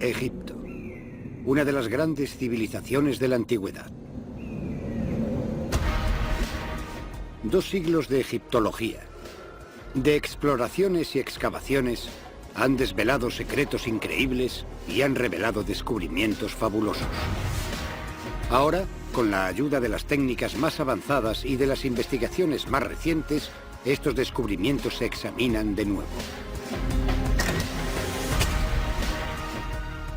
Egipto, una de las grandes civilizaciones de la antigüedad. 2 siglos de egiptología, de exploraciones y excavaciones, han desvelado secretos increíbles y han revelado descubrimientos fabulosos. Ahora, con la ayuda de las técnicas más avanzadas y de las investigaciones más recientes, estos descubrimientos se examinan de nuevo.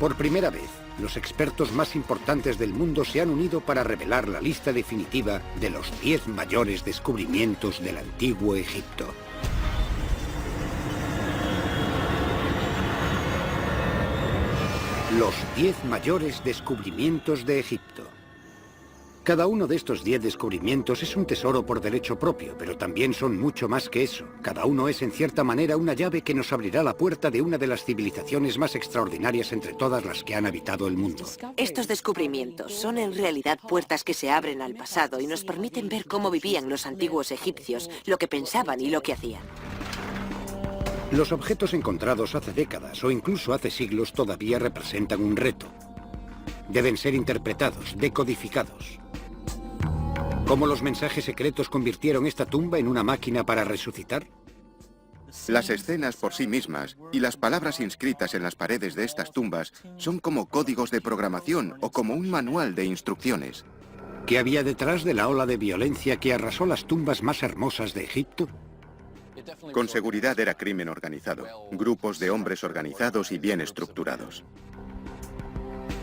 Por primera vez, los expertos más importantes del mundo se han unido para revelar la lista definitiva de los 10 mayores descubrimientos del antiguo Egipto. Los 10 mayores descubrimientos de Egipto. Cada uno de estos 10 descubrimientos es un tesoro por derecho propio, pero también son mucho más que eso. Cada uno es en cierta manera una llave que nos abrirá la puerta de una de las civilizaciones más extraordinarias entre todas las que han habitado el mundo. Estos descubrimientos son en realidad puertas que se abren al pasado y nos permiten ver cómo vivían los antiguos egipcios, lo que pensaban y lo que hacían. Los objetos encontrados hace décadas o incluso hace siglos todavía representan un reto. Deben ser interpretados, decodificados. ¿Cómo los mensajes secretos convirtieron esta tumba en una máquina para resucitar? Las escenas por sí mismas y las palabras inscritas en las paredes de estas tumbas son como códigos de programación o como un manual de instrucciones. ¿Qué había detrás de la ola de violencia que arrasó las tumbas más hermosas de Egipto? Con seguridad era crimen organizado, grupos de hombres organizados y bien estructurados.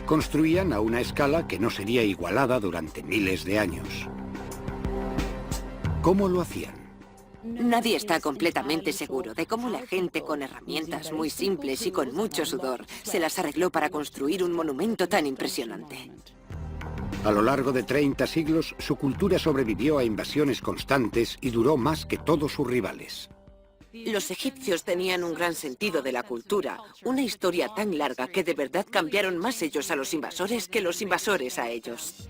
Construían a una escala que no sería igualada durante miles de años. ¿Cómo lo hacían? Nadie está completamente seguro de cómo la gente con herramientas muy simples y con mucho sudor se las arregló para construir un monumento tan impresionante. A lo largo de 30 siglos, su cultura sobrevivió a invasiones constantes y duró más que todos sus rivales. Los egipcios tenían un gran sentido de la cultura, una historia tan larga que de verdad cambiaron más ellos a los invasores que los invasores a ellos.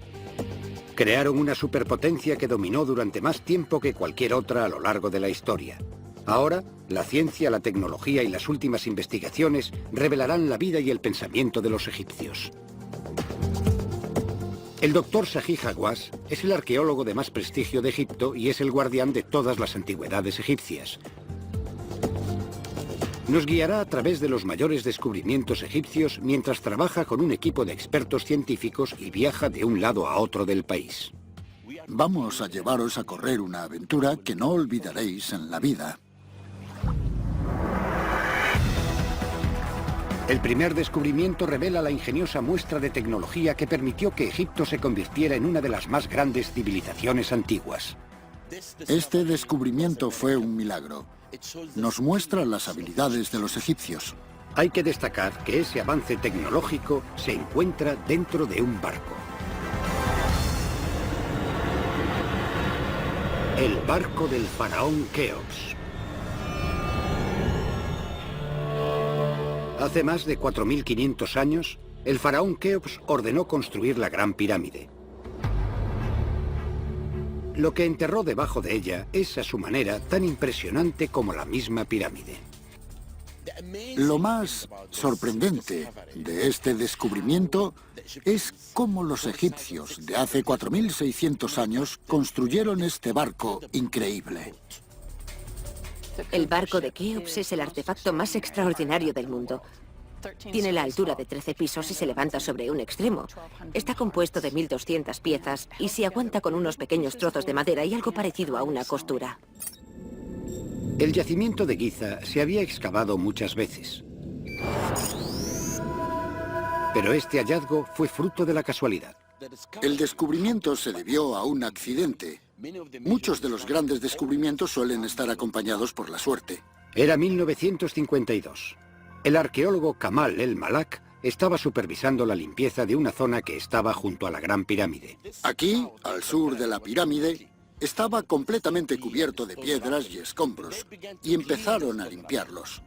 Crearon una superpotencia que dominó durante más tiempo que cualquier otra a lo largo de la historia. Ahora, la ciencia, la tecnología y las últimas investigaciones revelarán la vida y el pensamiento de los egipcios. El doctor Zahi Hawass es el arqueólogo de más prestigio de Egipto y es el guardián de todas las antigüedades egipcias. Nos guiará a través de los mayores descubrimientos egipcios mientras trabaja con un equipo de expertos científicos y viaja de un lado a otro del país. Vamos a llevaros a correr una aventura que no olvidaréis en la vida. El primer descubrimiento revela la ingeniosa muestra de tecnología que permitió que Egipto se convirtiera en una de las más grandes civilizaciones antiguas. Este descubrimiento fue un milagro. Nos muestra las habilidades de los egipcios. Hay que destacar que ese avance tecnológico se encuentra dentro de un barco. El barco del faraón Keops. Hace más de 4.500 años, el faraón Keops ordenó construir la Gran Pirámide. Lo que enterró debajo de ella es, a su manera, tan impresionante como la misma pirámide. Lo más sorprendente de este descubrimiento es cómo los egipcios de hace 4.600 años construyeron este barco increíble. El barco de Keops es el artefacto más extraordinario del mundo. Tiene la altura de 13 pisos y se levanta sobre un extremo. Está compuesto de 1.200 piezas y se aguanta con unos pequeños trozos de madera y algo parecido a una costura. El yacimiento de Giza se había excavado muchas veces. Pero este hallazgo fue fruto de la casualidad. El descubrimiento se debió a un accidente. Muchos de los grandes descubrimientos suelen estar acompañados por la suerte. Era 1952. El arqueólogo Kamal el-Malak estaba supervisando la limpieza de una zona que estaba junto a la Gran Pirámide. Aquí, al sur de la pirámide, estaba completamente cubierto de piedras y escombros, y empezaron a limpiarlos.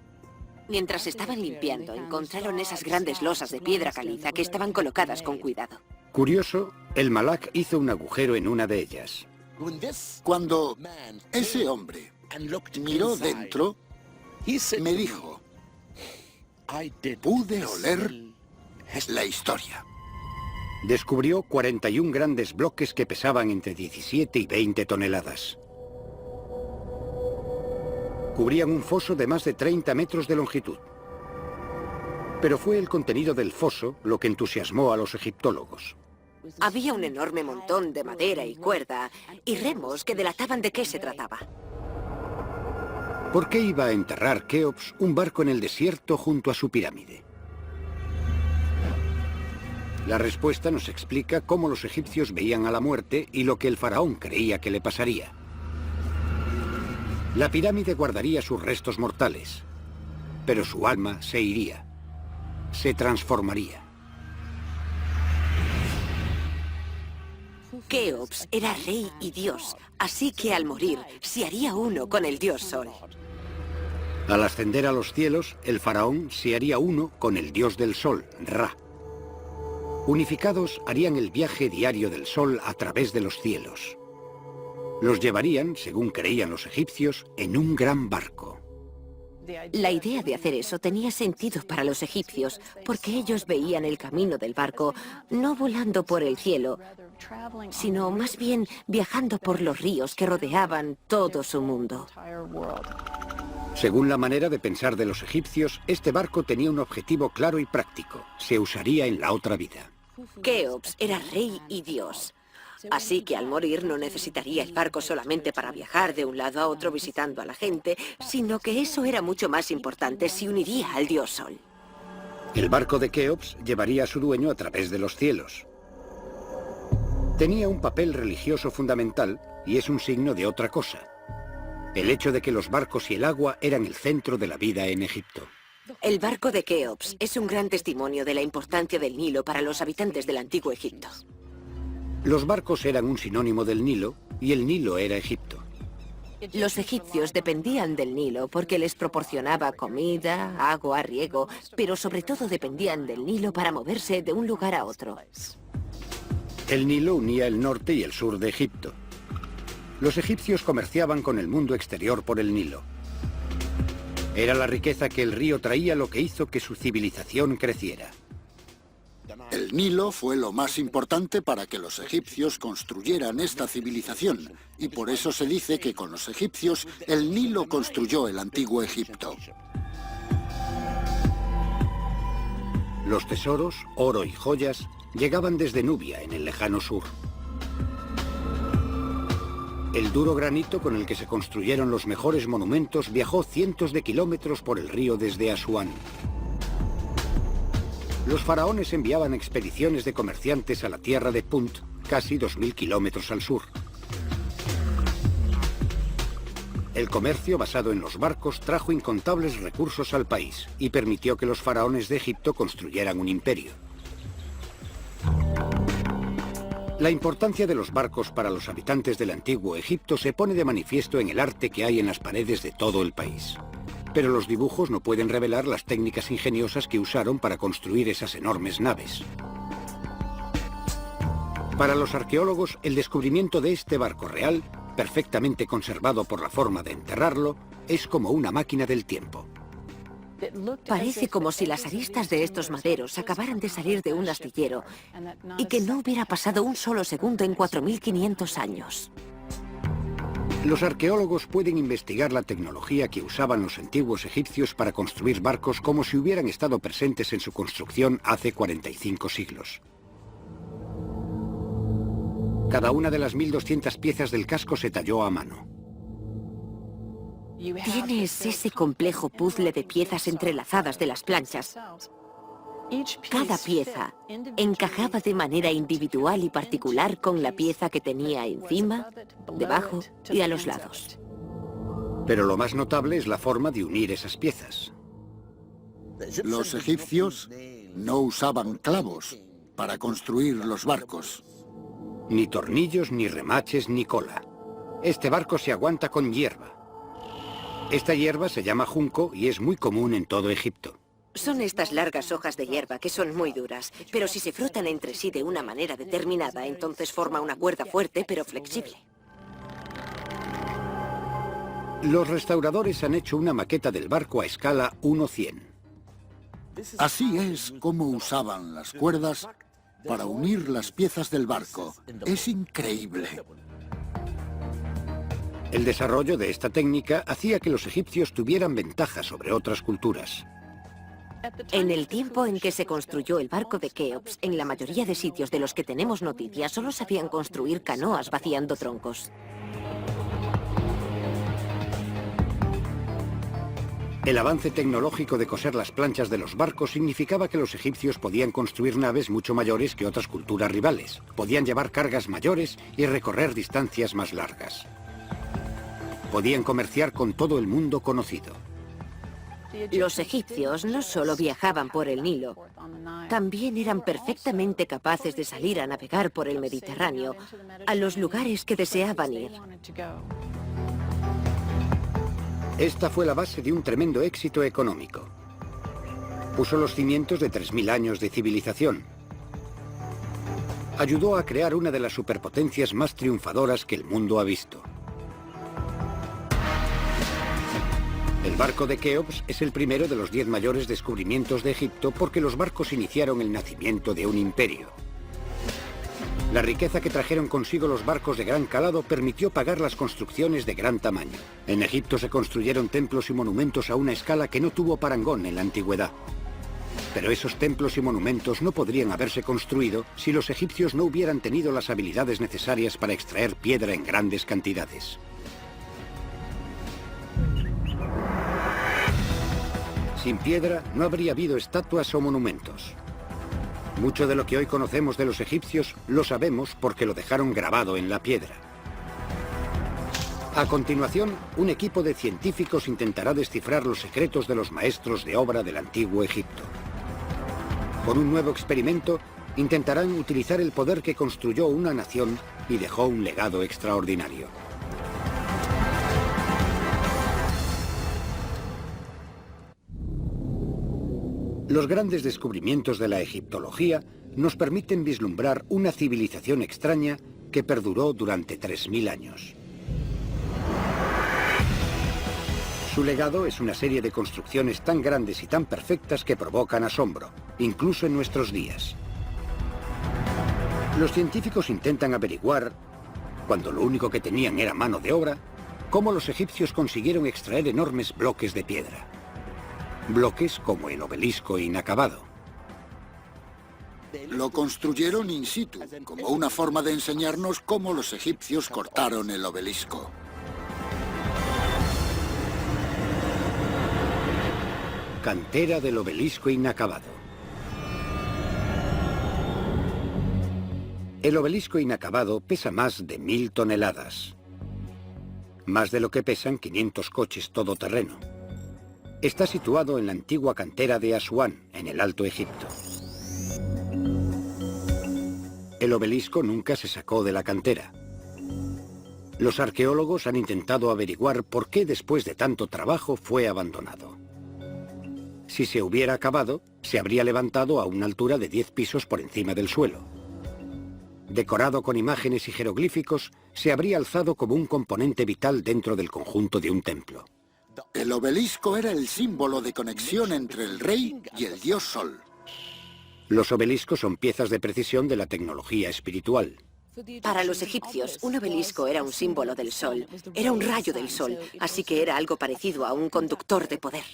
Mientras estaban limpiando, encontraron esas grandes losas de piedra caliza que estaban colocadas con cuidado. Curioso, el Malak hizo un agujero en una de ellas. Cuando ese hombre miró dentro, me dijo: pude oler la historia. Descubrió 41 grandes bloques que pesaban entre 17 y 20 toneladas. Cubrían un foso de más de 30 metros de longitud. Pero fue el contenido del foso lo que entusiasmó a los egiptólogos. Había un enorme montón de madera y cuerda y remos que delataban de qué se trataba. ¿Por qué iba a enterrar Keops un barco en el desierto junto a su pirámide? La respuesta nos explica cómo los egipcios veían a la muerte y lo que el faraón creía que le pasaría. La pirámide guardaría sus restos mortales, pero su alma se iría, se transformaría. Keops era rey y dios, así que al morir se haría uno con el dios Sol. Al ascender a los cielos, el faraón se haría uno con el dios del sol, Ra. Unificados harían el viaje diario del sol a través de los cielos. Los llevarían, según creían los egipcios, en un gran barco. La idea de hacer eso tenía sentido para los egipcios, porque ellos veían el camino del barco no volando por el cielo, sino más bien viajando por los ríos que rodeaban todo su mundo. Según la manera de pensar de los egipcios, este barco tenía un objetivo claro y práctico. Se usaría en la otra vida. Keops era rey y dios, así que al morir no necesitaría el barco solamente para viajar de un lado a otro visitando a la gente, sino que eso era mucho más importante, se uniría al dios Sol. El barco de Keops llevaría a su dueño a través de los cielos. Tenía un papel religioso fundamental y es un signo de otra cosa. El hecho de que los barcos y el agua eran el centro de la vida en Egipto. El barco de Keops es un gran testimonio de la importancia del Nilo para los habitantes del antiguo Egipto. Los barcos eran un sinónimo del Nilo y el Nilo era Egipto. Los egipcios dependían del Nilo porque les proporcionaba comida, agua, riego, pero sobre todo dependían del Nilo para moverse de un lugar a otro. El Nilo unía el norte y el sur de Egipto. Los egipcios comerciaban con el mundo exterior por el Nilo. Era la riqueza que el río traía lo que hizo que su civilización creciera. El Nilo fue lo más importante para que los egipcios construyeran esta civilización, y por eso se dice que con los egipcios el Nilo construyó el antiguo Egipto. Los tesoros, oro y joyas, llegaban desde Nubia, en el lejano sur. El duro granito con el que se construyeron los mejores monumentos viajó cientos de kilómetros por el río desde Asuán. Los faraones enviaban expediciones de comerciantes a la tierra de Punt, casi 2000 kilómetros al sur. El comercio basado en los barcos trajo incontables recursos al país y permitió que los faraones de Egipto construyeran un imperio. La importancia de los barcos para los habitantes del antiguo Egipto se pone de manifiesto en el arte que hay en las paredes de todo el país. Pero los dibujos no pueden revelar las técnicas ingeniosas que usaron para construir esas enormes naves. Para los arqueólogos, el descubrimiento de este barco real, perfectamente conservado por la forma de enterrarlo, es como una máquina del tiempo. Parece como si las aristas de estos maderos acabaran de salir de un astillero y que no hubiera pasado un solo segundo en 4500 años. Los arqueólogos pueden investigar la tecnología que usaban los antiguos egipcios para construir barcos como si hubieran estado presentes en su construcción hace 45 siglos. Cada una de las 1200 piezas del casco se talló a mano. Tienes ese complejo puzzle de piezas entrelazadas de las planchas. Cada pieza encajaba de manera individual y particular con la pieza que tenía encima, debajo y a los lados. Pero lo más notable es la forma de unir esas piezas. Los egipcios no usaban clavos para construir los barcos. Ni tornillos, ni remaches, ni cola. Este barco se aguanta con hierba. Esta hierba se llama junco y es muy común en todo Egipto. Son estas largas hojas de hierba que son muy duras, pero si se frotan entre sí de una manera determinada, entonces forma una cuerda fuerte pero flexible. Los restauradores han hecho una maqueta del barco a escala 1:100. Así es como usaban las cuerdas para unir las piezas del barco. Es increíble. El desarrollo de esta técnica hacía que los egipcios tuvieran ventaja sobre otras culturas. En el tiempo en que se construyó el barco de Keops, en la mayoría de sitios de los que tenemos noticias, solo sabían construir canoas vaciando troncos. El avance tecnológico de coser las planchas de los barcos significaba que los egipcios podían construir naves mucho mayores que otras culturas rivales. Podían llevar cargas mayores y recorrer distancias más largas. Podían comerciar con todo el mundo conocido. Los egipcios no solo viajaban por el Nilo, también eran perfectamente capaces de salir a navegar por el Mediterráneo, a los lugares que deseaban ir. Esta fue la base de un tremendo éxito económico. Puso los cimientos de 3000 años de civilización. Ayudó a crear una de las superpotencias más triunfadoras que el mundo ha visto. El barco de Keops es el primero de los 10 mayores descubrimientos de Egipto porque los barcos iniciaron el nacimiento de un imperio. La riqueza que trajeron consigo los barcos de gran calado permitió pagar las construcciones de gran tamaño. En Egipto se construyeron templos y monumentos a una escala que no tuvo parangón en la antigüedad. Pero esos templos y monumentos no podrían haberse construido si los egipcios no hubieran tenido las habilidades necesarias para extraer piedra en grandes cantidades. Sin piedra no habría habido estatuas o monumentos. Mucho de lo que hoy conocemos de los egipcios lo sabemos porque lo dejaron grabado en la piedra. A continuación, un equipo de científicos intentará descifrar los secretos de los maestros de obra del antiguo Egipto. Con un nuevo experimento, intentarán utilizar el poder que construyó una nación y dejó un legado extraordinario. Los grandes descubrimientos de la egiptología nos permiten vislumbrar una civilización extraña que perduró durante 3000 años. Su legado es una serie de construcciones tan grandes y tan perfectas que provocan asombro, incluso en nuestros días. Los científicos intentan averiguar, cuando lo único que tenían era mano de obra, cómo los egipcios consiguieron extraer enormes bloques de piedra. Bloques como el obelisco inacabado. Lo construyeron in situ, como una forma de enseñarnos cómo los egipcios cortaron el obelisco. Cantera del obelisco inacabado. El obelisco inacabado pesa más de 1000 toneladas. Más de lo que pesan 500 coches todoterreno. Está situado en la antigua cantera de Asuán, en el Alto Egipto. El obelisco nunca se sacó de la cantera. Los arqueólogos han intentado averiguar por qué después de tanto trabajo fue abandonado. Si se hubiera acabado, se habría levantado a una altura de 10 pisos por encima del suelo. Decorado con imágenes y jeroglíficos, se habría alzado como un componente vital dentro del conjunto de un templo. El obelisco era el símbolo de conexión entre el rey y el dios Sol. Los obeliscos son piezas de precisión de la tecnología espiritual. Para los egipcios, un obelisco era un símbolo del sol, era un rayo del sol, así que era algo parecido a un conductor de poder.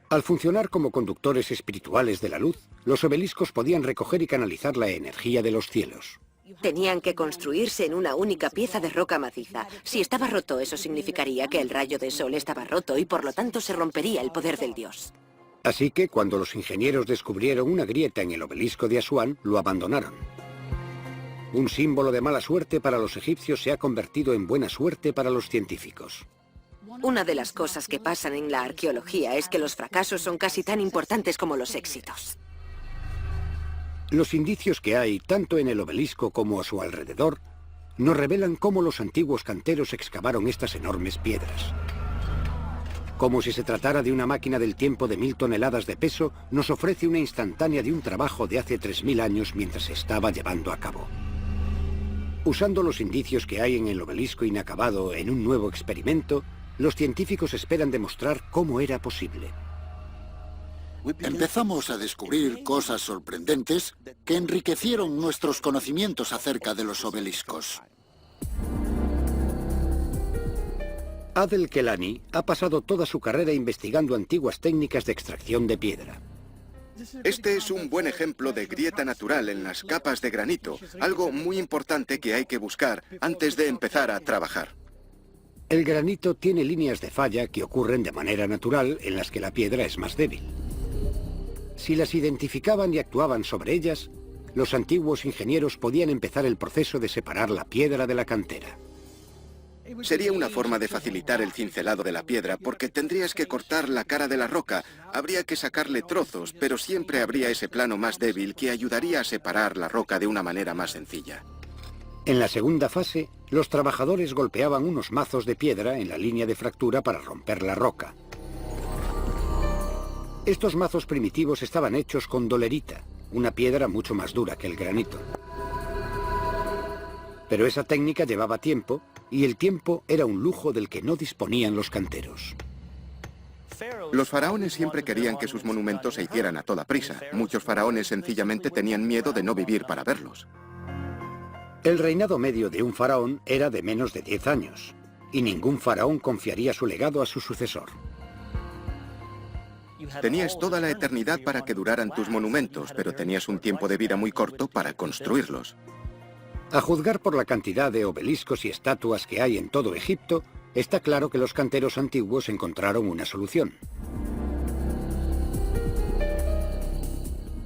Al funcionar como conductores espirituales de la luz, los obeliscos podían recoger y canalizar la energía de los cielos. Tenían que construirse en una única pieza de roca maciza. Si estaba roto, eso significaría que el rayo de sol estaba roto y por lo tanto se rompería el poder del dios. Así que cuando los ingenieros descubrieron una grieta en el obelisco de Asuán, lo abandonaron. Un símbolo de mala suerte para los egipcios se ha convertido en buena suerte para los científicos. Una de las cosas que pasan en la arqueología es que los fracasos son casi tan importantes como los éxitos. Los indicios que hay, tanto en el obelisco como a su alrededor, nos revelan cómo los antiguos canteros excavaron estas enormes piedras. Como si se tratara de una máquina del tiempo de 1000 toneladas de peso, nos ofrece una instantánea de un trabajo de hace 3000 años mientras se estaba llevando a cabo. Usando los indicios que hay en el obelisco inacabado en un nuevo experimento, los científicos esperan demostrar cómo era posible. Empezamos a descubrir cosas sorprendentes que enriquecieron nuestros conocimientos acerca de los obeliscos. Adel Kelani ha pasado toda su carrera investigando antiguas técnicas de extracción de piedra. Este es un buen ejemplo de grieta natural en las capas de granito, algo muy importante que hay que buscar antes de empezar a trabajar. El granito tiene líneas de falla que ocurren de manera natural en las que la piedra es más débil. Si las identificaban y actuaban sobre ellas, los antiguos ingenieros podían empezar el proceso de separar la piedra de la cantera. Sería una forma de facilitar el cincelado de la piedra porque tendrías que cortar la cara de la roca, habría que sacarle trozos, pero siempre habría ese plano más débil que ayudaría a separar la roca de una manera más sencilla. En la segunda fase, los trabajadores golpeaban unos mazos de piedra en la línea de fractura para romper la roca. Estos mazos primitivos estaban hechos con dolerita, una piedra mucho más dura que el granito. Pero esa técnica llevaba tiempo, y el tiempo era un lujo del que no disponían los canteros. Los faraones siempre querían que sus monumentos se hicieran a toda prisa. Muchos faraones sencillamente tenían miedo de no vivir para verlos. El reinado medio de un faraón era de menos de 10 años, y ningún faraón confiaría su legado a su sucesor. Tenías toda la eternidad para que duraran tus monumentos, pero tenías un tiempo de vida muy corto para construirlos. A juzgar por la cantidad de obeliscos y estatuas que hay en todo Egipto, está claro que los canteros antiguos encontraron una solución.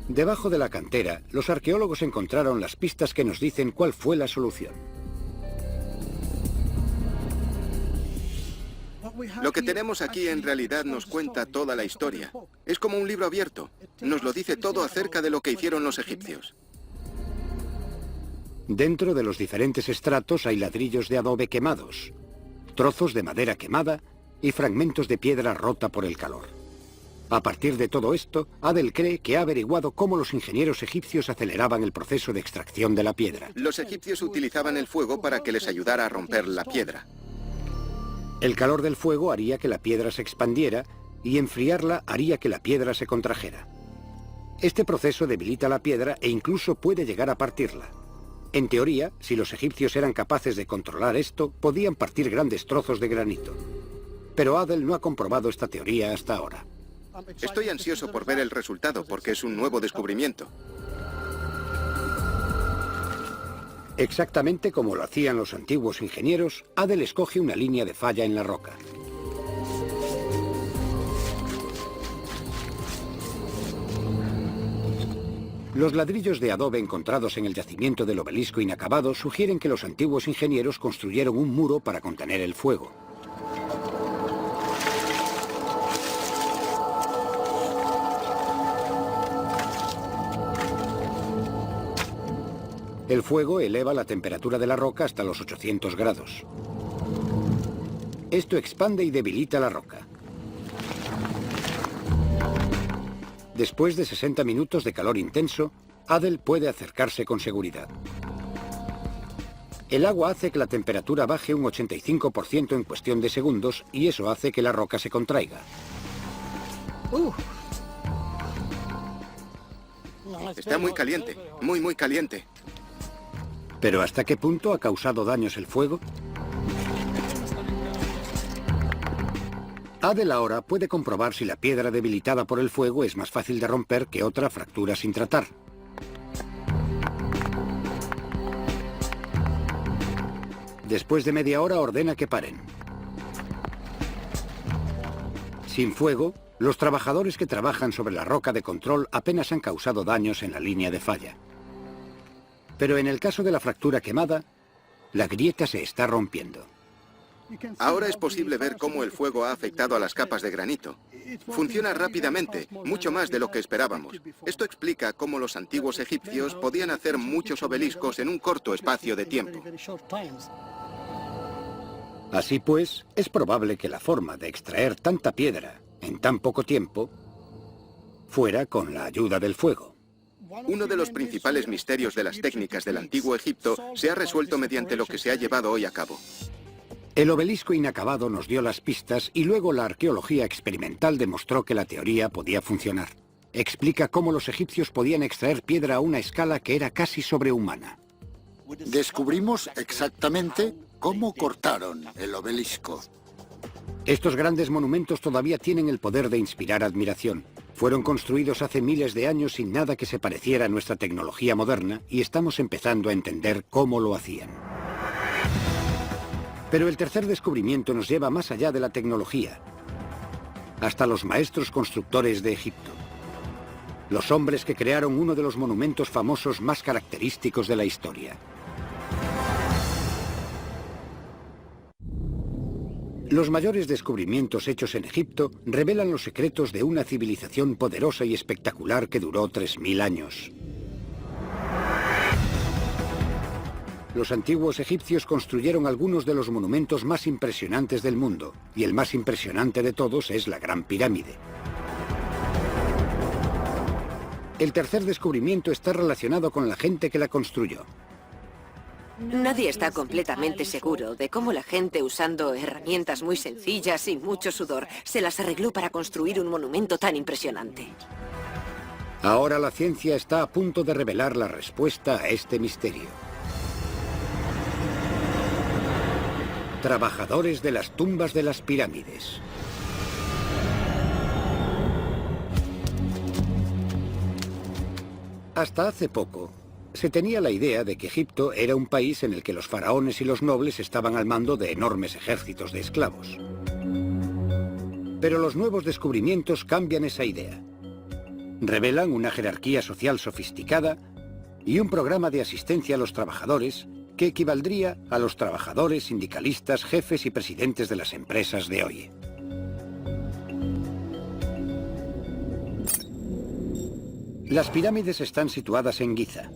Debajo de la cantera, los arqueólogos encontraron las pistas que nos dicen cuál fue la solución. Lo que tenemos aquí en realidad nos cuenta toda la historia. Es como un libro abierto. Nos lo dice todo acerca de lo que hicieron los egipcios. Dentro de los diferentes estratos hay ladrillos de adobe quemados, trozos de madera quemada y fragmentos de piedra rota por el calor. A partir de todo esto, Adel cree que ha averiguado cómo los ingenieros egipcios aceleraban el proceso de extracción de la piedra. Los egipcios utilizaban el fuego para que les ayudara a romper la piedra. El calor del fuego haría que la piedra se expandiera y enfriarla haría que la piedra se contrajera. Este proceso debilita la piedra e incluso puede llegar a partirla. En teoría, si los egipcios eran capaces de controlar esto, podían partir grandes trozos de granito. Pero Adel no ha comprobado esta teoría hasta ahora. Estoy ansioso por ver el resultado porque es un nuevo descubrimiento. Exactamente como lo hacían los antiguos ingenieros, Adel escoge una línea de falla en la roca. Los ladrillos de adobe encontrados en el yacimiento del obelisco inacabado sugieren que los antiguos ingenieros construyeron un muro para contener el fuego. El fuego eleva la temperatura de la roca hasta los 800 grados. Esto expande y debilita la roca. Después de 60 minutos de calor intenso, Adel puede acercarse con seguridad. El agua hace que la temperatura baje un 85% en cuestión de segundos y eso hace que la roca se contraiga. Está muy caliente, muy caliente. ¿Pero hasta qué punto ha causado daños el fuego? Adel ahora puede comprobar si la piedra debilitada por el fuego es más fácil de romper que otra fractura sin tratar. Después de media hora ordena que paren. Sin fuego, los trabajadores que trabajan sobre la roca de control apenas han causado daños en la línea de falla. Pero en el caso de la fractura quemada, la grieta se está rompiendo. Ahora es posible ver cómo el fuego ha afectado a las capas de granito. Funciona rápidamente, mucho más de lo que esperábamos. Esto explica cómo los antiguos egipcios podían hacer muchos obeliscos en un corto espacio de tiempo. Así pues, es probable que la forma de extraer tanta piedra en tan poco tiempo fuera con la ayuda del fuego. Uno de los principales misterios de las técnicas del antiguo Egipto se ha resuelto mediante lo que se ha llevado hoy a cabo. El obelisco inacabado nos dio las pistas y luego la arqueología experimental demostró que la teoría podía funcionar. Explica cómo los egipcios podían extraer piedra a una escala que era casi sobrehumana. Descubrimos exactamente cómo cortaron el obelisco. Estos grandes monumentos todavía tienen el poder de inspirar admiración. Fueron construidos hace miles de años sin nada que se pareciera a nuestra tecnología moderna y estamos empezando a entender cómo lo hacían. Pero el tercer descubrimiento nos lleva más allá de la tecnología, hasta los maestros constructores de Egipto. Los hombres que crearon uno de los monumentos famosos más característicos de la historia. Los mayores descubrimientos hechos en Egipto revelan los secretos de una civilización poderosa y espectacular que duró 3000 años. Los antiguos egipcios construyeron algunos de los monumentos más impresionantes del mundo, y el más impresionante de todos es la Gran Pirámide. El tercer descubrimiento está relacionado con la gente que la construyó. Nadie está completamente seguro de cómo la gente, usando herramientas muy sencillas y mucho sudor, se las arregló para construir un monumento tan impresionante. Ahora la ciencia está a punto de revelar la respuesta a este misterio. Trabajadores de las tumbas de las pirámides. Hasta hace poco, se tenía la idea de que Egipto era un país en el que los faraones y los nobles estaban al mando de enormes ejércitos de esclavos. Pero los nuevos descubrimientos cambian esa idea. Revelan una jerarquía social sofisticada y un programa de asistencia a los trabajadores que equivaldría a los trabajadores, sindicalistas, jefes y presidentes de las empresas de hoy. Las pirámides están situadas en Giza.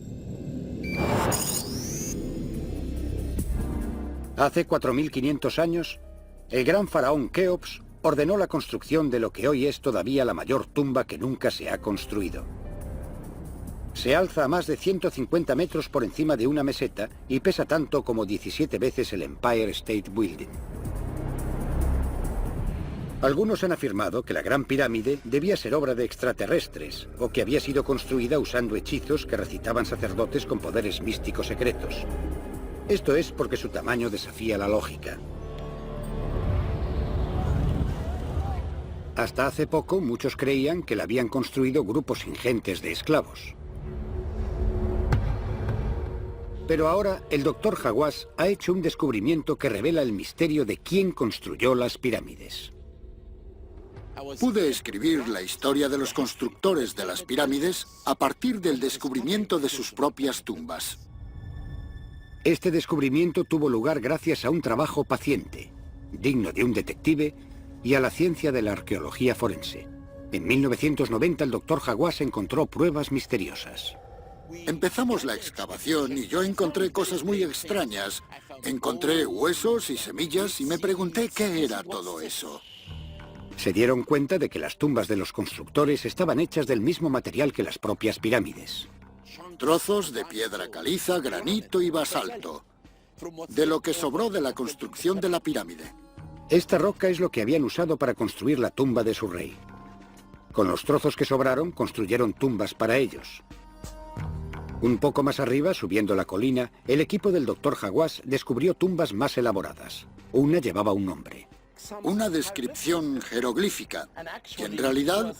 Hace 4500 años, el gran faraón Keops ordenó la construcción de lo que hoy es todavía la mayor tumba que nunca se ha construido. Se alza a más de 150 metros por encima de una meseta y pesa tanto como 17 veces el Empire State Building. Algunos han afirmado que la Gran Pirámide debía ser obra de extraterrestres o que había sido construida usando hechizos que recitaban sacerdotes con poderes místicos secretos. Esto es porque su tamaño desafía la lógica. Hasta hace poco, muchos creían que la habían construido grupos ingentes de esclavos. Pero ahora, el Dr. Hawass ha hecho un descubrimiento que revela el misterio de quién construyó las pirámides. Pude escribir la historia de los constructores de las pirámides a partir del descubrimiento de sus propias tumbas. Este descubrimiento tuvo lugar gracias a un trabajo paciente, digno de un detective, y a la ciencia de la arqueología forense. En 1990 el Dr. Hawass encontró pruebas misteriosas. Empezamos la excavación y yo encontré cosas muy extrañas. Encontré huesos y semillas y me pregunté qué era todo eso. Se dieron cuenta de que las tumbas de los constructores estaban hechas del mismo material que las propias pirámides. Trozos de piedra caliza, granito y basalto, de lo que sobró de la construcción de la pirámide. Esta roca es lo que habían usado para construir la tumba de su rey. Con los trozos que sobraron, construyeron tumbas para ellos. Un poco más arriba, subiendo la colina, el equipo del Dr. Hawass descubrió tumbas más elaboradas. Una llevaba un nombre. Una descripción jeroglífica, que en realidad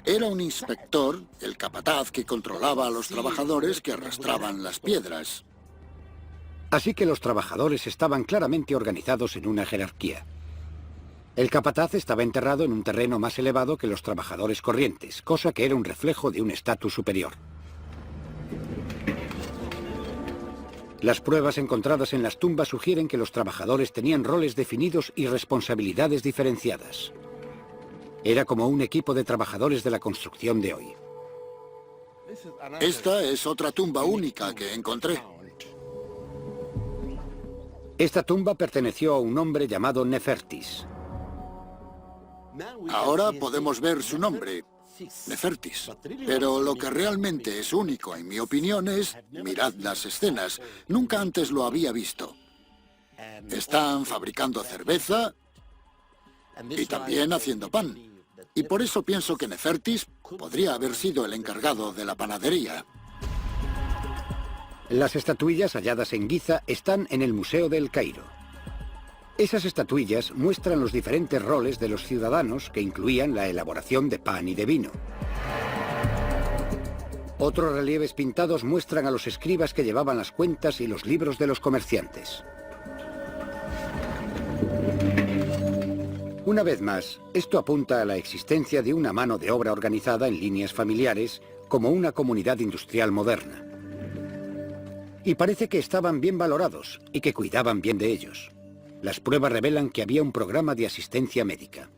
era un inspector, el capataz que controlaba a los trabajadores que arrastraban las piedras. Así que los trabajadores estaban claramente organizados en una jerarquía. El capataz estaba enterrado en un terreno más elevado que los trabajadores corrientes, cosa que era un reflejo de un estatus superior. Las pruebas encontradas en las tumbas sugieren que los trabajadores tenían roles definidos y responsabilidades diferenciadas. Era como un equipo de trabajadores de la construcción de hoy. Esta es otra tumba única que encontré. Esta tumba perteneció a un hombre llamado Nefertis. Ahora podemos ver su nombre, Nefertis. Pero lo que realmente es único, en mi opinión, es... mirad las escenas. Nunca antes lo había visto. Están fabricando cerveza y también haciendo pan. Y por eso pienso que Nefertis podría haber sido el encargado de la panadería. Las estatuillas halladas en Giza están en el Museo del Cairo. Esas estatuillas muestran los diferentes roles de los ciudadanos que incluían la elaboración de pan y de vino. Otros relieves pintados muestran a los escribas que llevaban las cuentas y los libros de los comerciantes. Una vez más, esto apunta a la existencia de una mano de obra organizada en líneas familiares como una comunidad industrial moderna. Y parece que estaban bien valorados y que cuidaban bien de ellos. Las pruebas revelan que había un programa de asistencia médica.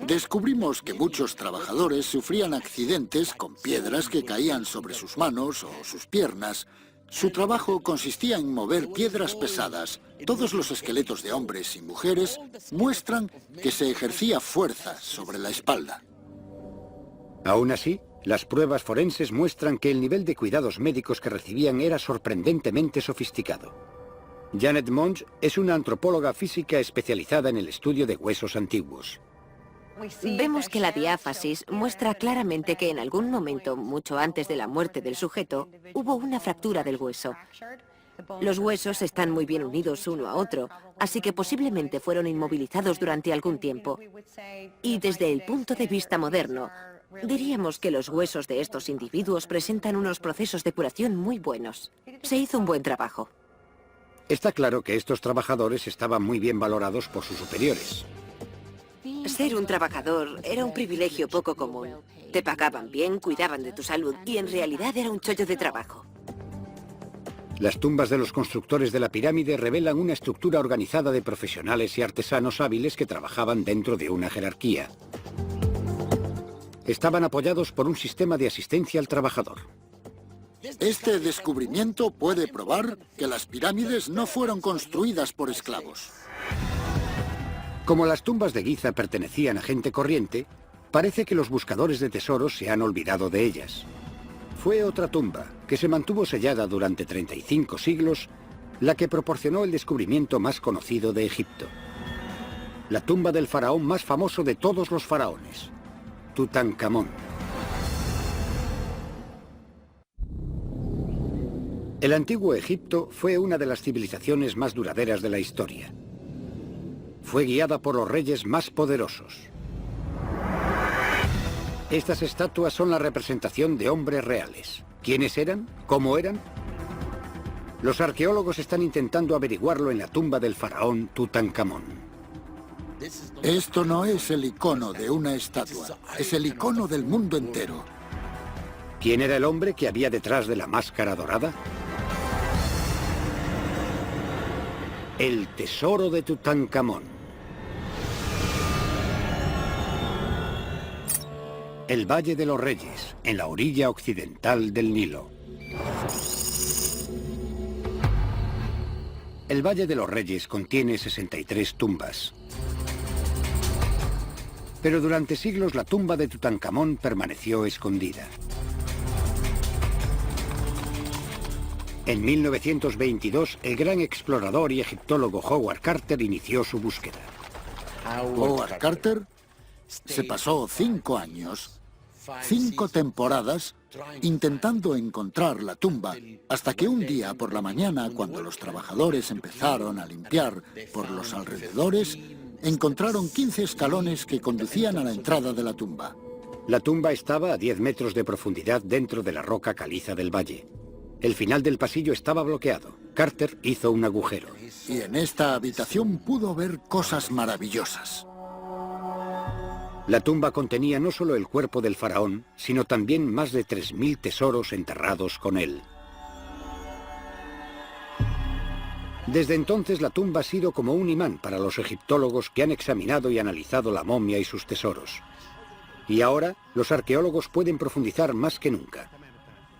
Descubrimos que muchos trabajadores sufrían accidentes con piedras que caían sobre sus manos o sus piernas. Su trabajo consistía en mover piedras pesadas. Todos los esqueletos de hombres y mujeres muestran que se ejercía fuerza sobre la espalda. Aún así, las pruebas forenses muestran que el nivel de cuidados médicos que recibían era sorprendentemente sofisticado. Janet Monge es una antropóloga física especializada en el estudio de huesos antiguos. Vemos que la diáfasis muestra claramente que en algún momento, mucho antes de la muerte del sujeto, hubo una fractura del hueso. Los huesos están muy bien unidos uno a otro, así que posiblemente fueron inmovilizados durante algún tiempo. Y desde el punto de vista moderno, diríamos que los huesos de estos individuos presentan unos procesos de curación muy buenos. Se hizo un buen trabajo. Está claro que estos trabajadores estaban muy bien valorados por sus superiores. Ser un trabajador era un privilegio poco común. Te pagaban bien, cuidaban de tu salud y en realidad era un chollo de trabajo. Las tumbas de los constructores de la pirámide revelan una estructura organizada de profesionales y artesanos hábiles que trabajaban dentro de una jerarquía. Estaban apoyados por un sistema de asistencia al trabajador. Este descubrimiento puede probar que las pirámides no fueron construidas por esclavos. Como las tumbas de Giza pertenecían a gente corriente, parece que los buscadores de tesoros se han olvidado de ellas. Fue otra tumba, que se mantuvo sellada durante 35 siglos, la que proporcionó el descubrimiento más conocido de Egipto. La tumba del faraón más famoso de todos los faraones, Tutankamón. El antiguo Egipto fue una de las civilizaciones más duraderas de la historia. Fue guiada por los reyes más poderosos. Estas estatuas son la representación de hombres reales. ¿Quiénes eran? ¿Cómo eran? Los arqueólogos están intentando averiguarlo en la tumba del faraón Tutankamón. Esto no es el icono de una estatua, es el icono del mundo entero. ¿Quién era el hombre que había detrás de la máscara dorada? El tesoro de Tutankamón. El Valle de los Reyes, en la orilla occidental del Nilo. El Valle de los Reyes contiene 63 tumbas. Pero durante siglos la tumba de Tutankamón permaneció escondida. En 1922, el gran explorador y egiptólogo Howard Carter inició su búsqueda. Howard Carter se pasó 5 años, 5 temporadas, intentando encontrar la tumba, hasta que un día por la mañana, cuando los trabajadores empezaron a limpiar por los alrededores, encontraron 15 escalones que conducían a la entrada de la tumba. La tumba estaba a 10 metros de profundidad dentro de la roca caliza del valle. El final del pasillo estaba bloqueado. Carter hizo un agujero. Y en esta habitación pudo ver cosas maravillosas. La tumba contenía no solo el cuerpo del faraón, sino también más de 3000 tesoros enterrados con él. Desde entonces la tumba ha sido como un imán para los egiptólogos que han examinado y analizado la momia y sus tesoros. Y ahora los arqueólogos pueden profundizar más que nunca.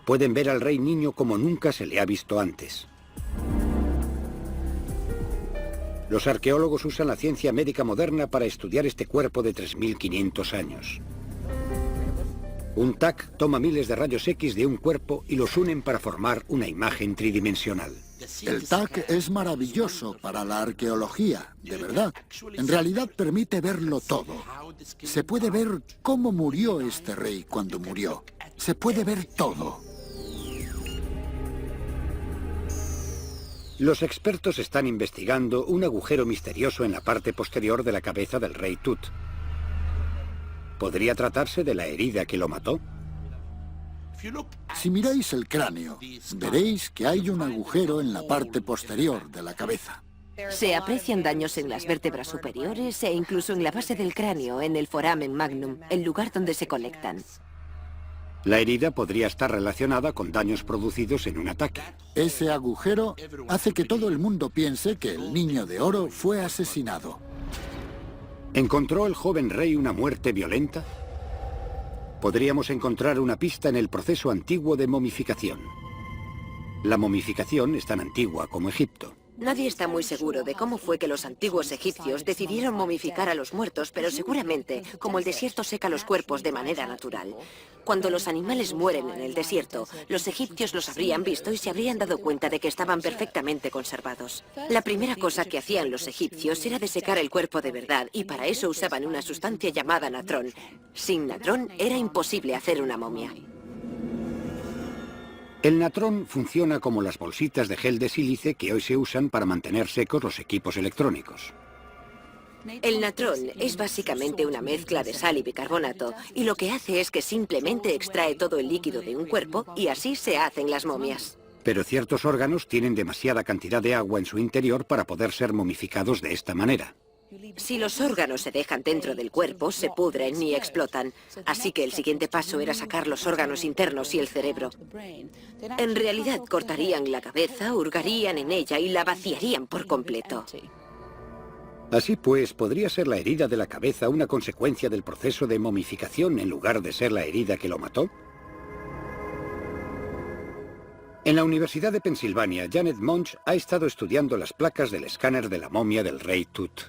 Pueden ver al rey niño como nunca se le ha visto antes. Los arqueólogos usan la ciencia médica moderna para estudiar este cuerpo de 3500 años. Un TAC toma miles de rayos X de un cuerpo y los unen para formar una imagen tridimensional. El TAC es maravilloso para la arqueología, de verdad. En realidad permite verlo todo. Se puede ver cómo murió este rey cuando murió. Se puede ver todo. Los expertos están investigando un agujero misterioso en la parte posterior de la cabeza del rey Tut. ¿Podría tratarse de la herida que lo mató? Si miráis el cráneo, veréis que hay un agujero en la parte posterior de la cabeza. Se aprecian daños en las vértebras superiores e incluso en la base del cráneo, en el foramen magnum, el lugar donde se conectan. La herida podría estar relacionada con daños producidos en un ataque. Ese agujero hace que todo el mundo piense que el Niño de Oro fue asesinado. ¿Encontró el joven rey una muerte violenta? Podríamos encontrar una pista en el proceso antiguo de momificación. La momificación es tan antigua como Egipto. Nadie está muy seguro de cómo fue que los antiguos egipcios decidieron momificar a los muertos, pero seguramente, como el desierto seca los cuerpos de manera natural, cuando los animales mueren en el desierto, los egipcios los habrían visto y se habrían dado cuenta de que estaban perfectamente conservados. La primera cosa que hacían los egipcios era desecar el cuerpo de verdad, y para eso usaban una sustancia llamada natrón. Sin natrón era imposible hacer una momia. El natrón funciona como las bolsitas de gel de sílice que hoy se usan para mantener secos los equipos electrónicos. El natrón es básicamente una mezcla de sal y bicarbonato, y lo que hace es que simplemente extrae todo el líquido de un cuerpo y así se hacen las momias. Pero ciertos órganos tienen demasiada cantidad de agua en su interior para poder ser momificados de esta manera. Si los órganos se dejan dentro del cuerpo, se pudren y explotan. Así que el siguiente paso era sacar los órganos internos y el cerebro. En realidad, cortarían la cabeza, hurgarían en ella y la vaciarían por completo. Así pues, ¿podría ser la herida de la cabeza una consecuencia del proceso de momificación en lugar de ser la herida que lo mató? En la Universidad de Pensilvania, Janet Munch ha estado estudiando las placas del escáner de la momia del rey Tut.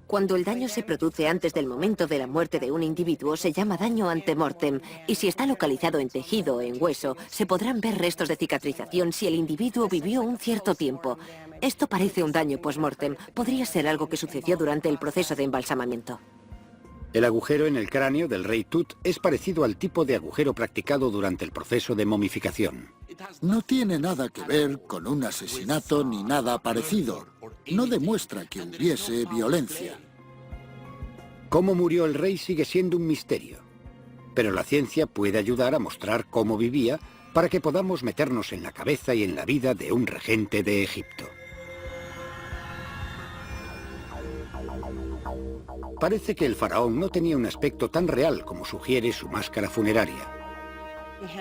Cuando el daño se produce antes del momento de la muerte de un individuo, se llama daño antemortem, y si está localizado en tejido o en hueso, se podrán ver restos de cicatrización si el individuo vivió un cierto tiempo. Esto parece un daño post-mortem. Podría ser algo que sucedió durante el proceso de embalsamamiento. El agujero en el cráneo del rey Tut es parecido al tipo de agujero practicado durante el proceso de momificación. No tiene nada que ver con un asesinato ni nada parecido. No demuestra que hubiese violencia. Cómo murió el rey sigue siendo un misterio. Pero la ciencia puede ayudar a mostrar cómo vivía para que podamos meternos en la cabeza y en la vida de un regente de Egipto. Parece que el faraón no tenía un aspecto tan real como sugiere su máscara funeraria.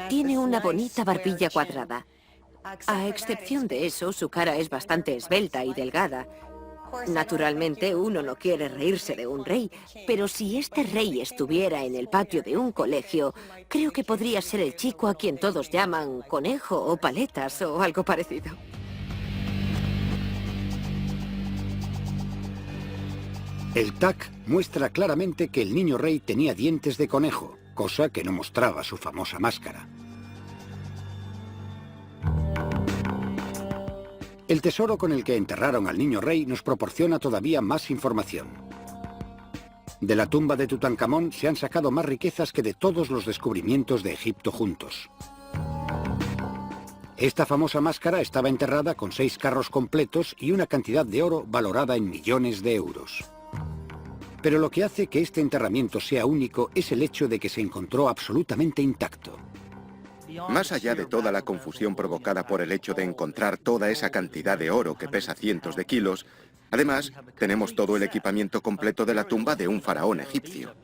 Tiene una bonita barbilla cuadrada. A excepción de eso, su cara es bastante esbelta y delgada. Naturalmente, uno no quiere reírse de un rey, pero si este rey estuviera en el patio de un colegio, creo que podría ser el chico a quien todos llaman conejo o paletas o algo parecido. El TAC muestra claramente que el niño rey tenía dientes de conejo, cosa que no mostraba su famosa máscara. El tesoro con el que enterraron al niño rey nos proporciona todavía más información. De la tumba de Tutankamón se han sacado más riquezas que de todos los descubrimientos de Egipto juntos. Esta famosa máscara estaba enterrada con 6 carros completos y una cantidad de oro valorada en millones de euros. Pero lo que hace que este enterramiento sea único es el hecho de que se encontró absolutamente intacto. Más allá de toda la confusión provocada por el hecho de encontrar toda esa cantidad de oro que pesa cientos de kilos, además, tenemos todo el equipamiento completo de la tumba de un faraón egipcio.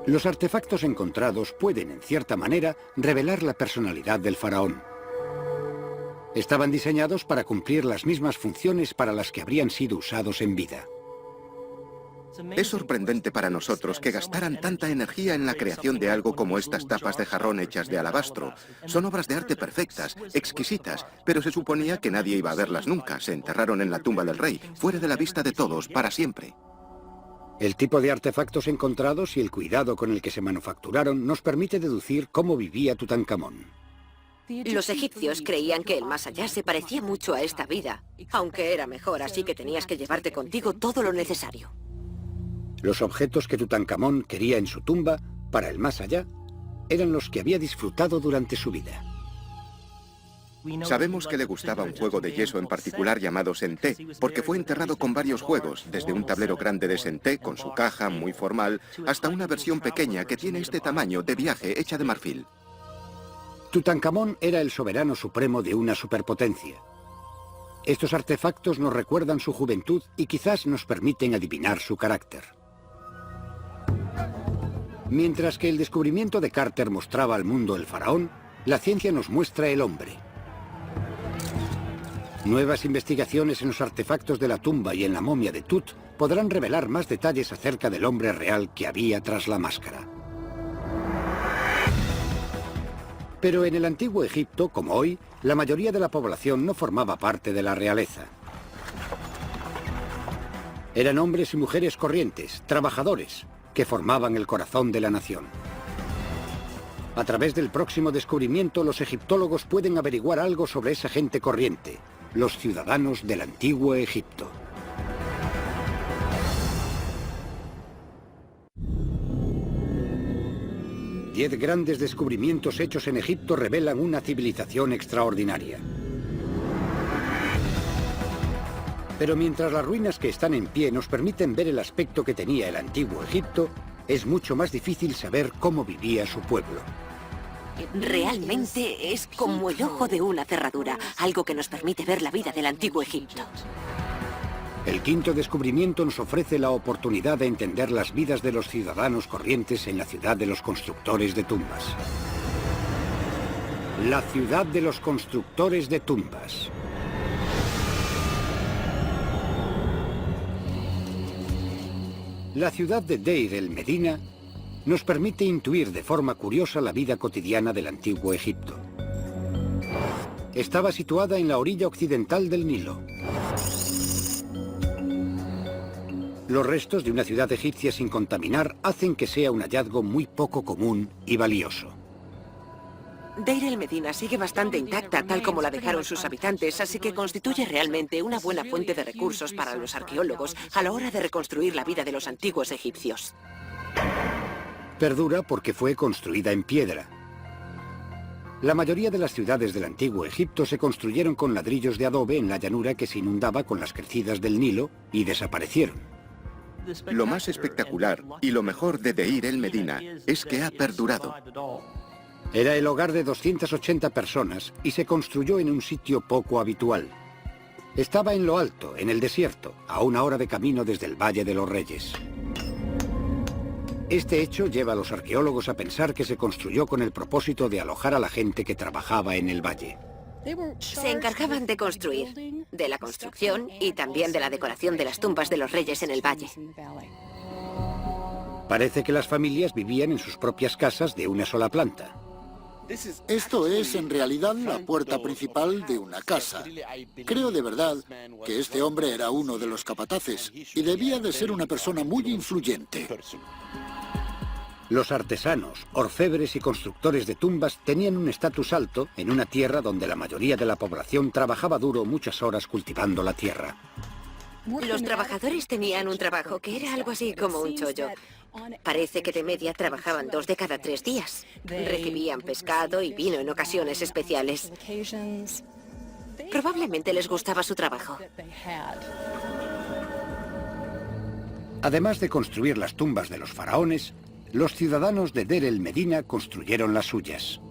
Los artefactos encontrados pueden, en cierta manera, revelar la personalidad del faraón. Estaban diseñados para cumplir las mismas funciones para las que habrían sido usados en vida. Es sorprendente para nosotros que gastaran tanta energía en la creación de algo como estas tapas de jarrón hechas de alabastro. Son obras de arte perfectas, exquisitas, pero se suponía que nadie iba a verlas nunca. Se enterraron en la tumba del rey, fuera de la vista de todos, para siempre. El tipo de artefactos encontrados y el cuidado con el que se manufacturaron nos permite deducir cómo vivía Tutankamón. Los egipcios creían que el más allá se parecía mucho a esta vida, aunque era mejor, así que tenías que llevarte contigo todo lo necesario. Los objetos que Tutankamón quería en su tumba, para el más allá, eran los que había disfrutado durante su vida. Sabemos que le gustaba un juego de yeso en particular llamado Senté, porque fue enterrado con varios juegos, desde un tablero grande de Senté con su caja muy formal, hasta una versión pequeña que tiene este tamaño de viaje hecha de marfil. Tutankamón era el soberano supremo de una superpotencia. Estos artefactos nos recuerdan su juventud y quizás nos permiten adivinar su carácter. Mientras que el descubrimiento de Carter mostraba al mundo el faraón, la ciencia nos muestra el hombre. Nuevas investigaciones en los artefactos de la tumba y en la momia de Tut podrán revelar más detalles acerca del hombre real que había tras la máscara. Pero en el antiguo Egipto, como hoy, la mayoría de la población no formaba parte de la realeza. Eran hombres y mujeres corrientes, trabajadores, que formaban el corazón de la nación. A través del próximo descubrimiento, los egiptólogos pueden averiguar algo sobre esa gente corriente, los ciudadanos del antiguo Egipto. Diez grandes descubrimientos hechos en Egipto revelan una civilización extraordinaria. Pero mientras las ruinas que están en pie nos permiten ver el aspecto que tenía el antiguo Egipto, es mucho más difícil saber cómo vivía su pueblo. Realmente es como el ojo de una cerradura, algo que nos permite ver la vida del antiguo Egipto. El quinto descubrimiento nos ofrece la oportunidad de entender las vidas de los ciudadanos corrientes en la ciudad de los constructores de tumbas. La ciudad de los constructores de tumbas. La ciudad de Deir el-Medina nos permite intuir de forma curiosa la vida cotidiana del antiguo Egipto. Estaba situada en la orilla occidental del Nilo. Los restos de una ciudad egipcia sin contaminar hacen que sea un hallazgo muy poco común y valioso. Deir el-Medina sigue bastante intacta, tal como la dejaron sus habitantes, así que constituye realmente una buena fuente de recursos para los arqueólogos a la hora de reconstruir la vida de los antiguos egipcios. Perdura porque fue construida en piedra. La mayoría de las ciudades del antiguo Egipto se construyeron con ladrillos de adobe en la llanura que se inundaba con las crecidas del Nilo y desaparecieron. Lo más espectacular y lo mejor de Deir el-Medina es que ha perdurado. Era el hogar de 280 personas y se construyó en un sitio poco habitual. Estaba en lo alto, en el desierto, a 1 hora de camino desde el Valle de los Reyes. Este hecho lleva a los arqueólogos a pensar que se construyó con el propósito de alojar a la gente que trabajaba en el valle. Se encargaban de construir, de la construcción y también de la decoración de las tumbas de los reyes en el valle. Parece que las familias vivían en sus propias casas de una sola planta. Esto es en realidad la puerta principal de una casa. Creo de verdad que este hombre era uno de los capataces y debía de ser una persona muy influyente. Los artesanos, orfebres y constructores de tumbas tenían un estatus alto en una tierra donde la mayoría de la población trabajaba duro muchas horas cultivando la tierra. Los trabajadores tenían un trabajo que era algo así como un chollo. Parece que de media trabajaban 2 de cada 3 días. Recibían pescado y vino en ocasiones especiales. Probablemente les gustaba su trabajo. Además de construir las tumbas de los faraones, los ciudadanos de Deir el-Medina construyeron las suyas.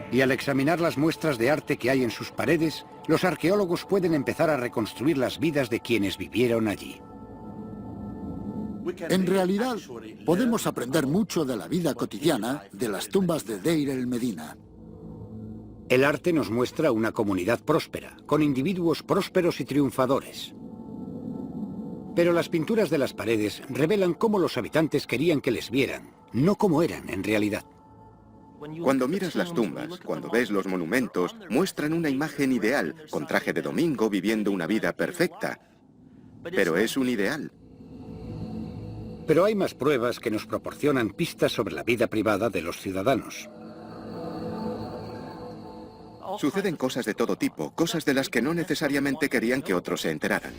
Y al examinar las muestras de arte que hay en sus paredes, los arqueólogos pueden empezar a reconstruir las vidas de quienes vivieron allí. En realidad, podemos aprender mucho de la vida cotidiana de las tumbas de Deir el-Medina. El arte nos muestra una comunidad próspera, con individuos prósperos y triunfadores. Pero las pinturas de las paredes revelan cómo los habitantes querían que les vieran, no cómo eran en realidad. Cuando miras las tumbas, cuando ves los monumentos, muestran una imagen ideal, con traje de domingo viviendo una vida perfecta. Pero es un ideal. Pero hay más pruebas que nos proporcionan pistas sobre la vida privada de los ciudadanos. Suceden cosas de todo tipo, cosas de las que no necesariamente querían que otros se enteraran.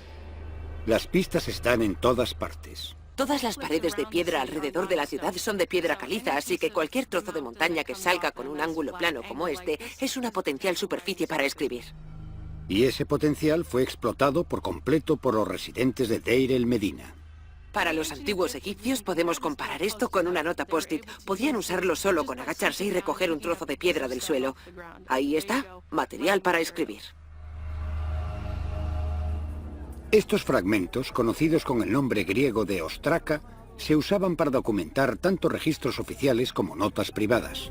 Las pistas están en todas partes. Todas las paredes de piedra alrededor de la ciudad son de piedra caliza, así que cualquier trozo de montaña que salga con un ángulo plano como este es una potencial superficie para escribir. Y ese potencial fue explotado por completo por los residentes de Deir el-Medina. Para los antiguos egipcios podemos comparar esto con una nota post-it. Podían usarlo solo con agacharse y recoger un trozo de piedra del suelo. Ahí está, material para escribir. Estos fragmentos, conocidos con el nombre griego de ostraca, se usaban para documentar tanto registros oficiales como notas privadas.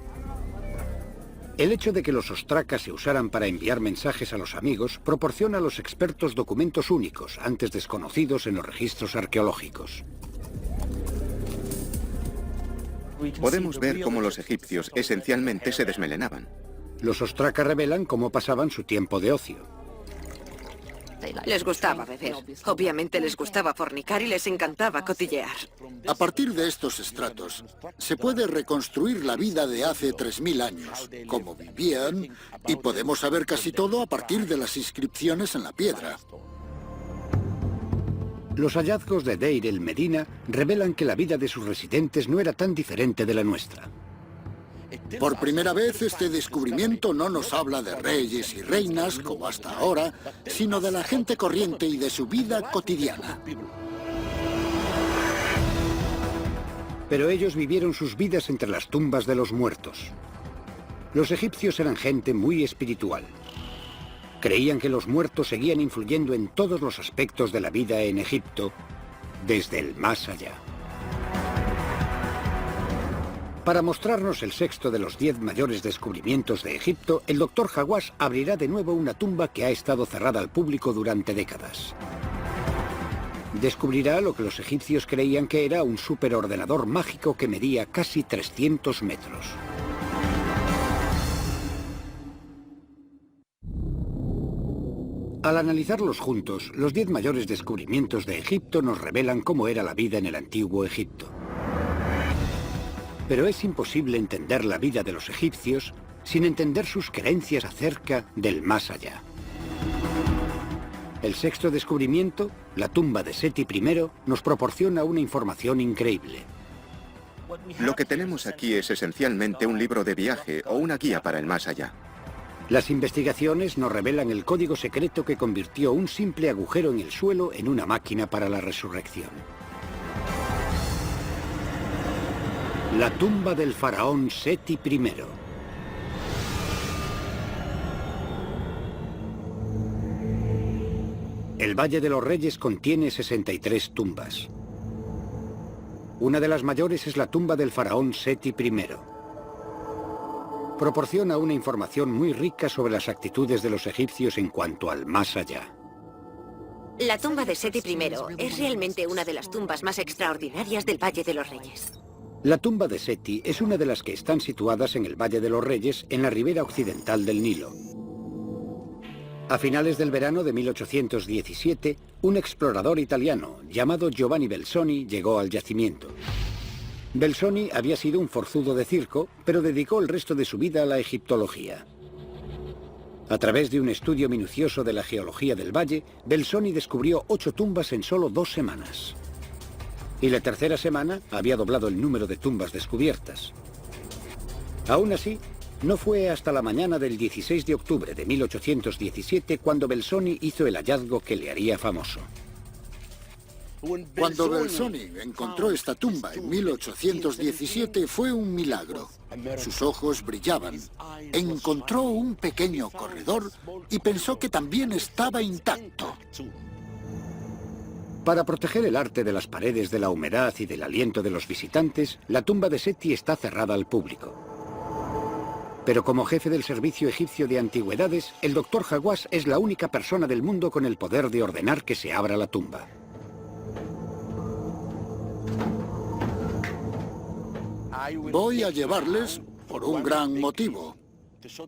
El hecho de que los ostracas se usaran para enviar mensajes a los amigos proporciona a los expertos documentos únicos, antes desconocidos en los registros arqueológicos. Podemos ver cómo los egipcios esencialmente se desmelenaban. Los ostracas revelan cómo pasaban su tiempo de ocio. Les gustaba beber. Obviamente les gustaba fornicar y les encantaba cotillear. A partir de estos estratos, se puede reconstruir la vida de hace 3000 años, cómo vivían, y podemos saber casi todo a partir de las inscripciones en la piedra. Los hallazgos de Deir el-Medina revelan que la vida de sus residentes no era tan diferente de la nuestra. Por primera vez, este descubrimiento no nos habla de reyes y reinas, como hasta ahora, sino de la gente corriente y de su vida cotidiana. Pero ellos vivieron sus vidas entre las tumbas de los muertos. Los egipcios eran gente muy espiritual. Creían que los muertos seguían influyendo en todos los aspectos de la vida en Egipto, desde el más allá. Para mostrarnos el sexto de los 10 mayores descubrimientos de Egipto, el Dr. Hawass abrirá de nuevo una tumba que ha estado cerrada al público durante décadas. Descubrirá lo que los egipcios creían que era un superordenador mágico que medía casi 300 metros. Al analizarlos juntos, los 10 mayores descubrimientos de Egipto nos revelan cómo era la vida en el antiguo Egipto. Pero es imposible entender la vida de los egipcios sin entender sus creencias acerca del más allá. El sexto descubrimiento, la tumba de Seti I, nos proporciona una información increíble. Lo que tenemos aquí es esencialmente un libro de viaje o una guía para el más allá. Las investigaciones nos revelan el código secreto que convirtió un simple agujero en el suelo en una máquina para la resurrección. La tumba del faraón Seti I. El Valle de los Reyes contiene 63 tumbas. Una de las mayores es la tumba del faraón Seti I. Proporciona una información muy rica sobre las actitudes de los egipcios en cuanto al más allá. La tumba de Seti I es realmente una de las tumbas más extraordinarias del Valle de los Reyes. La tumba de Seti es una de las que están situadas en el Valle de los Reyes, en la ribera occidental del Nilo. A finales del verano de 1817, un explorador italiano llamado Giovanni Belzoni llegó al yacimiento. Belzoni había sido un forzudo de circo, pero dedicó el resto de su vida a la egiptología. A través de un estudio minucioso de la geología del valle, Belzoni descubrió 8 tumbas en solo 2 semanas. Y la tercera semana había doblado el número de tumbas descubiertas. Aún así, no fue hasta la mañana del 16 de octubre de 1817 cuando Belzoni hizo el hallazgo que le haría famoso. Cuando Belzoni encontró esta tumba en 1817 fue un milagro. Sus ojos brillaban. Encontró un pequeño corredor y pensó que también estaba intacto. Para proteger el arte de las paredes de la humedad y del aliento de los visitantes, la tumba de Seti está cerrada al público. Pero como jefe del Servicio Egipcio de Antigüedades, el Dr. Hawass es la única persona del mundo con el poder de ordenar que se abra la tumba. Voy a llevarles por un gran motivo,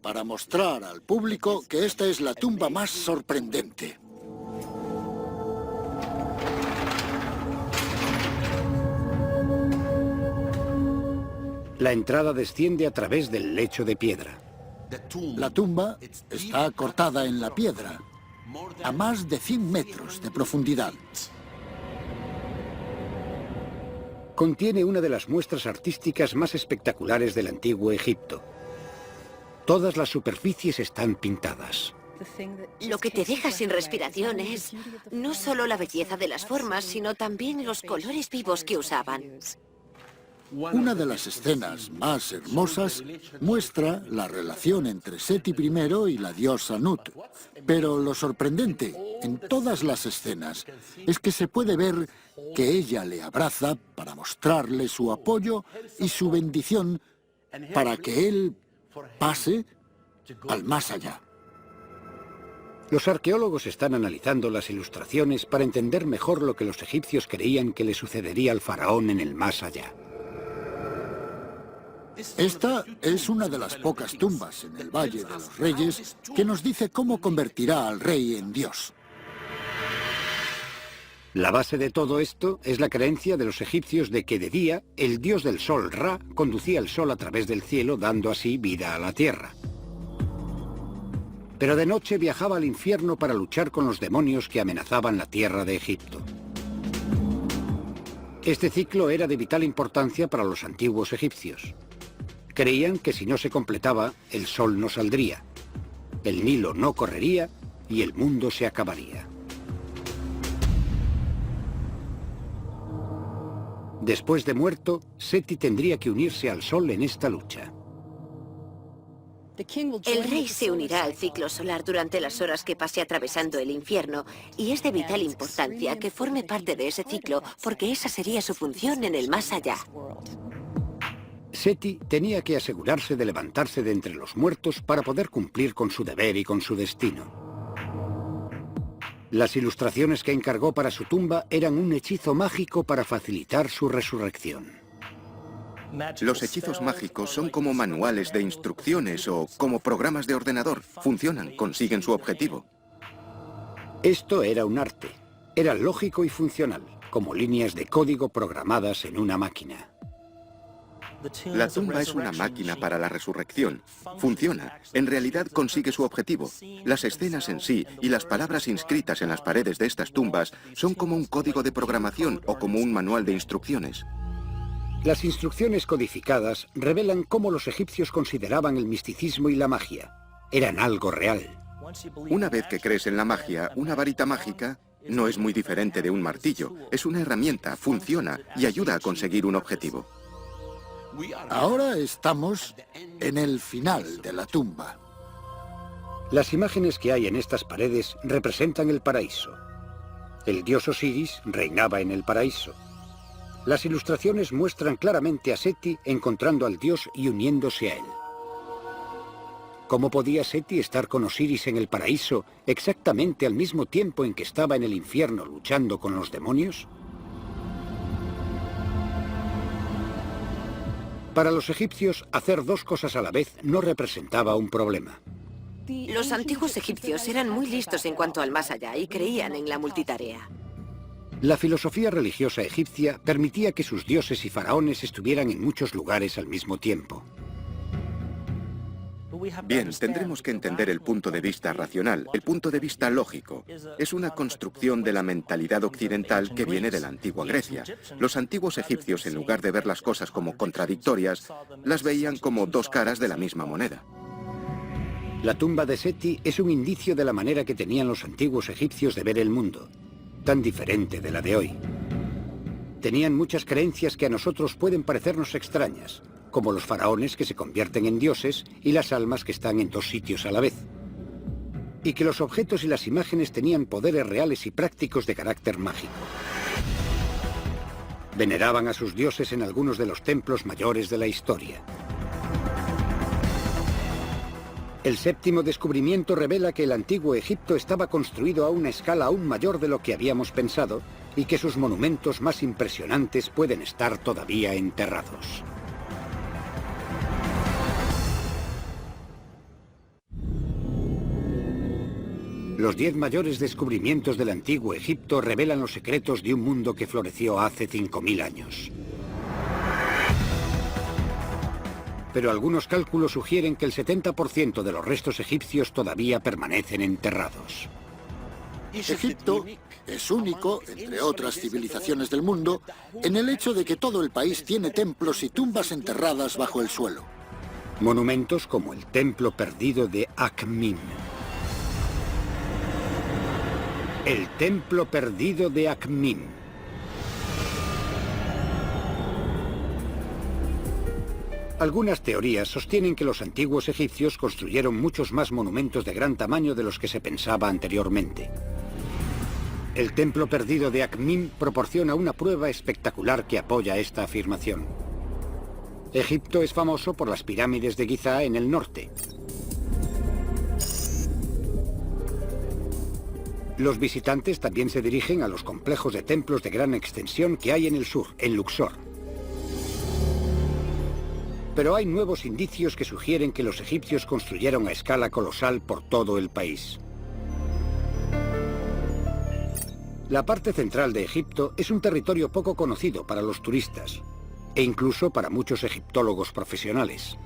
para mostrar al público que esta es la tumba más sorprendente. La entrada desciende a través del lecho de piedra. La tumba está cortada en la piedra, a más de 100 metros de profundidad. Contiene una de las muestras artísticas más espectaculares del antiguo Egipto. Todas las superficies están pintadas. Lo que te deja sin respiración es no solo la belleza de las formas, sino también los colores vivos que usaban. Una de las escenas más hermosas muestra la relación entre Seti I y la diosa Nut. Pero lo sorprendente en todas las escenas es que se puede ver que ella le abraza para mostrarle su apoyo y su bendición para que él pase al más allá. Los arqueólogos están analizando las ilustraciones para entender mejor lo que los egipcios creían que le sucedería al faraón en el más allá. Esta es una de las pocas tumbas en el Valle de los Reyes que nos dice cómo convertirá al rey en Dios. La base de todo esto es la creencia de los egipcios de que de día el dios del sol, Ra, conducía el sol a través del cielo, dando así vida a la tierra. Pero de noche viajaba al infierno para luchar con los demonios que amenazaban la tierra de Egipto. Este ciclo era de vital importancia para los antiguos egipcios. Creían que si no se completaba, el sol no saldría, el Nilo no correría y el mundo se acabaría. Después de muerto, Seti tendría que unirse al sol en esta lucha. El rey se unirá al ciclo solar durante las horas que pase atravesando el infierno, y es de vital importancia que forme parte de ese ciclo, porque esa sería su función en el más allá. Seti tenía que asegurarse de levantarse de entre los muertos para poder cumplir con su deber y con su destino. Las ilustraciones que encargó para su tumba eran un hechizo mágico para facilitar su resurrección. Los hechizos mágicos son como manuales de instrucciones o como programas de ordenador. Funcionan, consiguen su objetivo. Esto era un arte. Era lógico y funcional, como líneas de código programadas en una máquina. La tumba es una máquina para la resurrección. Funciona. En realidad consigue su objetivo. Las escenas en sí y las palabras inscritas en las paredes de estas tumbas son como un código de programación o como un manual de instrucciones. Las instrucciones codificadas revelan cómo los egipcios consideraban el misticismo y la magia. Eran algo real. Una vez que crees en la magia, una varita mágica no es muy diferente de un martillo. Es una herramienta, funciona y ayuda a conseguir un objetivo. Ahora estamos en el final de la tumba. Las imágenes que hay en estas paredes representan el paraíso. El dios Osiris reinaba en el paraíso. Las ilustraciones muestran claramente a Seti encontrando al dios y uniéndose a él. ¿Cómo podía Seti estar con Osiris en el paraíso exactamente al mismo tiempo en que estaba en el infierno luchando con los demonios? Para los egipcios, hacer dos cosas a la vez no representaba un problema. Los antiguos egipcios eran muy listos en cuanto al más allá y creían en la multitarea. La filosofía religiosa egipcia permitía que sus dioses y faraones estuvieran en muchos lugares al mismo tiempo. Bien, tendremos que entender el punto de vista racional, el punto de vista lógico. Es una construcción de la mentalidad occidental que viene de la antigua Grecia. Los antiguos egipcios, en lugar de ver las cosas como contradictorias, las veían como dos caras de la misma moneda. La tumba de Seti es un indicio de la manera que tenían los antiguos egipcios de ver el mundo, tan diferente de la de hoy. Tenían muchas creencias que a nosotros pueden parecernos extrañas, como los faraones que se convierten en dioses y las almas que están en dos sitios a la vez. Y que los objetos y las imágenes tenían poderes reales y prácticos de carácter mágico. Veneraban a sus dioses en algunos de los templos mayores de la historia. El séptimo descubrimiento revela que el antiguo Egipto estaba construido a una escala aún mayor de lo que habíamos pensado y que sus monumentos más impresionantes pueden estar todavía enterrados. Los 10 mayores descubrimientos del antiguo Egipto revelan los secretos de un mundo que floreció hace 5000 años. pero algunos cálculos sugieren que el 70% de los restos egipcios todavía permanecen enterrados. Egipto es único, entre otras civilizaciones del mundo, en el hecho de que todo el país tiene templos y tumbas enterradas bajo el suelo. Monumentos como el Templo Perdido de Akhmin. El Templo Perdido de Akhmin. Algunas teorías sostienen que los antiguos egipcios construyeron muchos más monumentos de gran tamaño de los que se pensaba anteriormente. El Templo Perdido de Akhmin proporciona una prueba espectacular que apoya esta afirmación. Egipto es famoso por las pirámides de Giza en el norte. Los visitantes también se dirigen a los complejos de templos de gran extensión que hay en el sur, en Luxor. Pero hay nuevos indicios que sugieren que los egipcios construyeron a escala colosal por todo el país. La parte central de Egipto es un territorio poco conocido para los turistas, e incluso para muchos egiptólogos profesionales.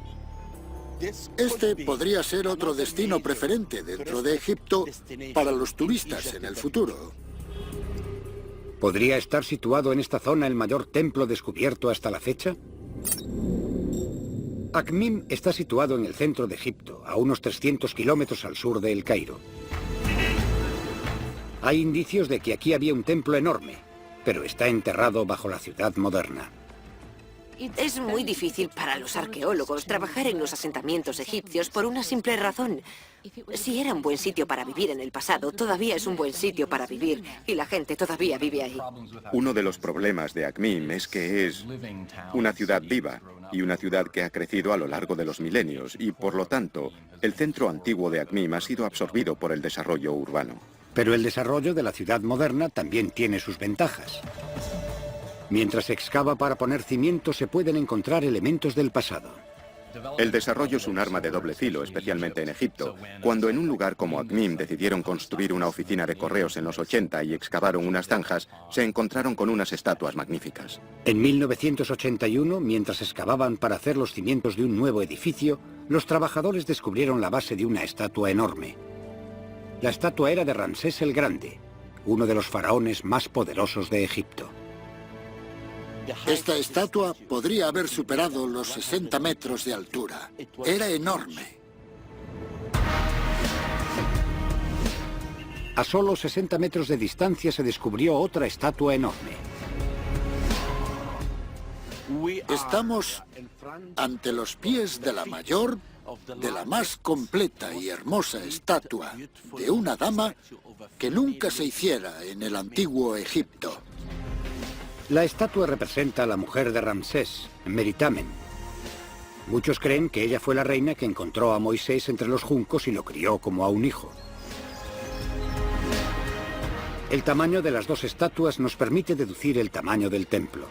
Este podría ser otro destino preferente dentro de Egipto para los turistas en el futuro. ¿Podría estar situado en esta zona el mayor templo descubierto hasta la fecha? Akhmin está situado en el centro de Egipto, a unos 300 kilómetros al sur de El Cairo. Hay indicios de que aquí había un templo enorme, pero está enterrado bajo la ciudad moderna. Es muy difícil para los arqueólogos trabajar en los asentamientos egipcios por una simple razón. Si era un buen sitio para vivir en el pasado, todavía es un buen sitio para vivir, y la gente todavía vive ahí. Uno de los problemas de Akhmin es que es una ciudad viva y una ciudad que ha crecido a lo largo de los milenios, y por lo tanto, el centro antiguo de Akhmin ha sido absorbido por el desarrollo urbano. Pero el desarrollo de la ciudad moderna también tiene sus ventajas. Mientras se excava para poner cimientos, se pueden encontrar elementos del pasado. El desarrollo es un arma de doble filo, especialmente en Egipto. Cuando en un lugar como Akhmin decidieron construir una oficina de correos en los 80 y excavaron unas zanjas, se encontraron con unas estatuas magníficas. En 1981, mientras excavaban para hacer los cimientos de un nuevo edificio, los trabajadores descubrieron la base de una estatua enorme. La estatua era de Ramsés el Grande, uno de los faraones más poderosos de Egipto. Esta estatua podría haber superado los 60 metros de altura. Era enorme. A solo 60 metros de distancia se descubrió otra estatua enorme. Estamos ante los pies de la mayor, de la más completa y hermosa estatua de una dama que nunca se hiciera en el antiguo Egipto. La estatua representa a la mujer de Ramsés, Meritamen. Muchos creen que ella fue la reina que encontró a Moisés entre los juncos y lo crió como a un hijo. El tamaño de las dos estatuas nos permite deducir el tamaño del templo.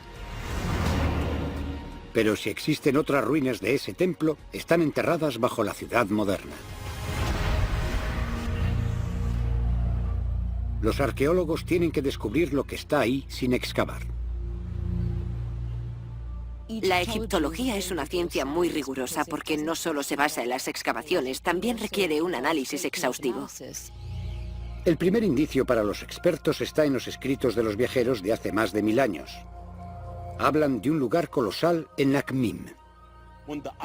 Pero si existen otras ruinas de ese templo, están enterradas bajo la ciudad moderna. Los arqueólogos tienen que descubrir lo que está ahí sin excavar. La egiptología es una ciencia muy rigurosa porque no solo se basa en las excavaciones, también requiere un análisis exhaustivo. El primer indicio para los expertos está en los escritos de los viajeros de hace más de 1000 años. Hablan de un lugar colosal en Akhmin.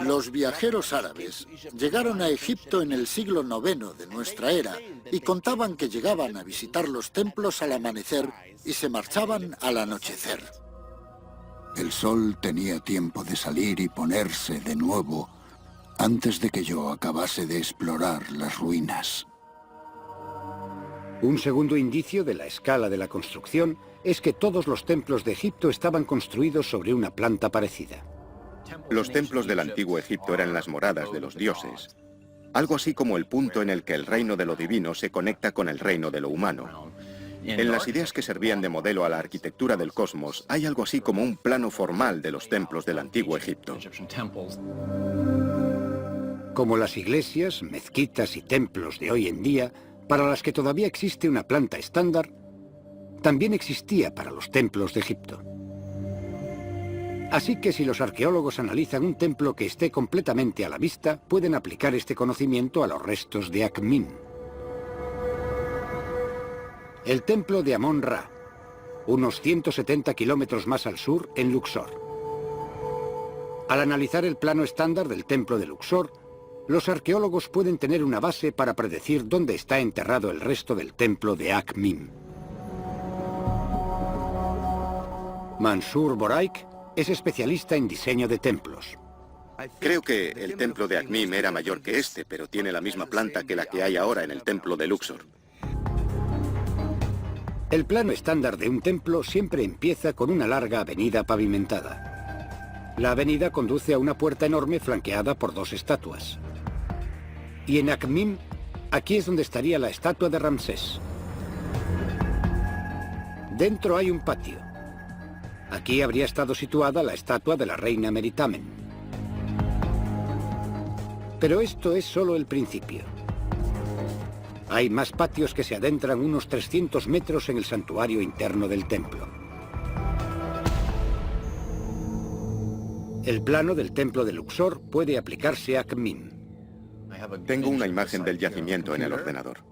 Los viajeros árabes llegaron a Egipto en el siglo IX de nuestra era y contaban que llegaban a visitar los templos al amanecer y se marchaban al anochecer. El sol tenía tiempo de salir y ponerse de nuevo antes de que yo acabase de explorar las ruinas. Un segundo indicio de la escala de la construcción es que todos los templos de Egipto estaban construidos sobre una planta parecida. Los templos del antiguo Egipto eran las moradas de los dioses, algo así como el punto en el que el reino de lo divino se conecta con el reino de lo humano. En las ideas que servían de modelo a la arquitectura del cosmos, hay algo así como un plano formal de los templos del antiguo Egipto. Como las iglesias, mezquitas y templos de hoy en día, para las que todavía existe una planta estándar, también existía para los templos de Egipto. Así que si los arqueólogos analizan un templo que esté completamente a la vista, pueden aplicar este conocimiento a los restos de Akhmim. El templo de Amón-Ra, unos 170 kilómetros más al sur, en Luxor. Al analizar el plano estándar del templo de Luxor, los arqueólogos pueden tener una base para predecir dónde está enterrado el resto del templo de Akhmim. Mansour Boraik es especialista en diseño de templos. Creo que el templo de Akhmim era mayor que este, pero tiene la misma planta que la que hay ahora en el templo de Luxor. El plano estándar de un templo siempre empieza con una larga avenida pavimentada. La avenida conduce a una puerta enorme flanqueada por dos estatuas. Y en Akhmim, aquí es donde estaría la estatua de Ramsés. Dentro hay un patio. Aquí habría estado situada la estatua de la reina Meritamen. Pero esto es solo el principio. Hay más patios que se adentran unos 300 metros en el santuario interno del templo. El plano del templo de Luxor puede aplicarse a Akhmim. Tengo una imagen del yacimiento en el ordenador.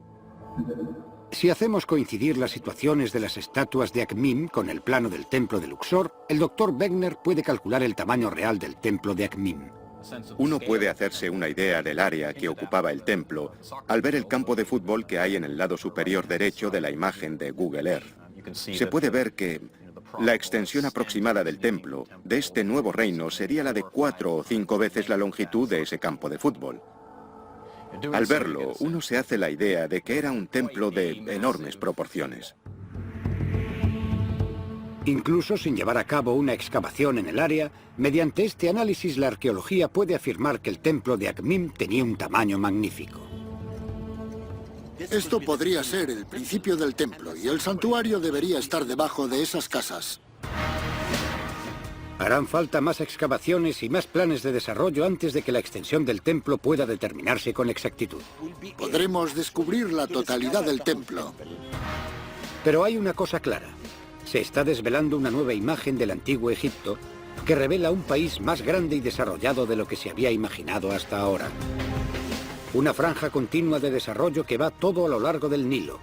Si hacemos coincidir las situaciones de las estatuas de Akhmim con el plano del templo de Luxor, el Dr. Wegener puede calcular el tamaño real del templo de Akhmim. Uno puede hacerse una idea del área que ocupaba el templo al ver el campo de fútbol que hay en el lado superior derecho de la imagen de Google Earth. Se puede ver que la extensión aproximada del templo de este nuevo reino sería la de 4 o 5 veces la longitud de ese campo de fútbol. Al verlo, uno se hace la idea de que era un templo de enormes proporciones. Incluso sin llevar a cabo una excavación en el área, mediante este análisis la arqueología puede afirmar que el templo de Akhmim tenía un tamaño magnífico. Esto podría ser el principio del templo y el santuario debería estar debajo de esas casas. Harán falta más excavaciones y más planes de desarrollo antes de que la extensión del templo pueda determinarse con exactitud. Podremos descubrir la totalidad del templo. Pero hay una cosa clara. Se está desvelando una nueva imagen del antiguo Egipto que revela un país más grande y desarrollado de lo que se había imaginado hasta ahora. Una franja continua de desarrollo que va todo a lo largo del Nilo.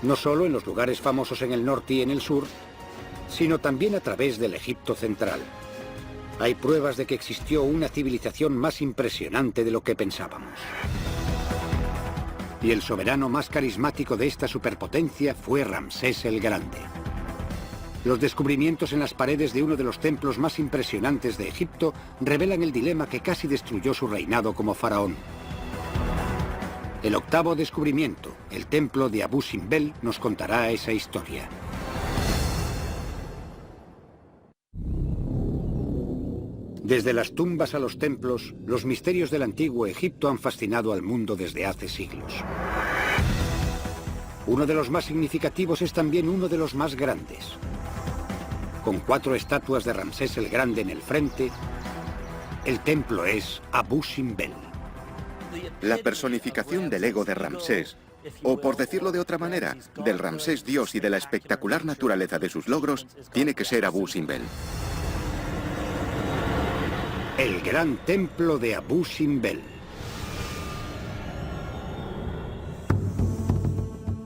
No solo en los lugares famosos en el norte y en el sur, sino también a través del Egipto central. Hay pruebas de que existió una civilización más impresionante de lo que pensábamos. Y el soberano más carismático de esta superpotencia fue Ramsés el Grande. Los descubrimientos en las paredes de uno de los templos más impresionantes de Egipto revelan el dilema que casi destruyó su reinado como faraón. El octavo descubrimiento, el templo de Abu Simbel, nos contará esa historia. Desde las tumbas a los templos, los misterios del antiguo Egipto han fascinado al mundo desde hace siglos. Uno de los más significativos es también uno de los más grandes. Con 4 estatuas de Ramsés el Grande en el frente, el templo es Abu Simbel. La personificación del ego de Ramsés, o por decirlo de otra manera, del Ramsés Dios y de la espectacular naturaleza de sus logros, tiene que ser Abu Simbel. El gran templo de Abu Simbel.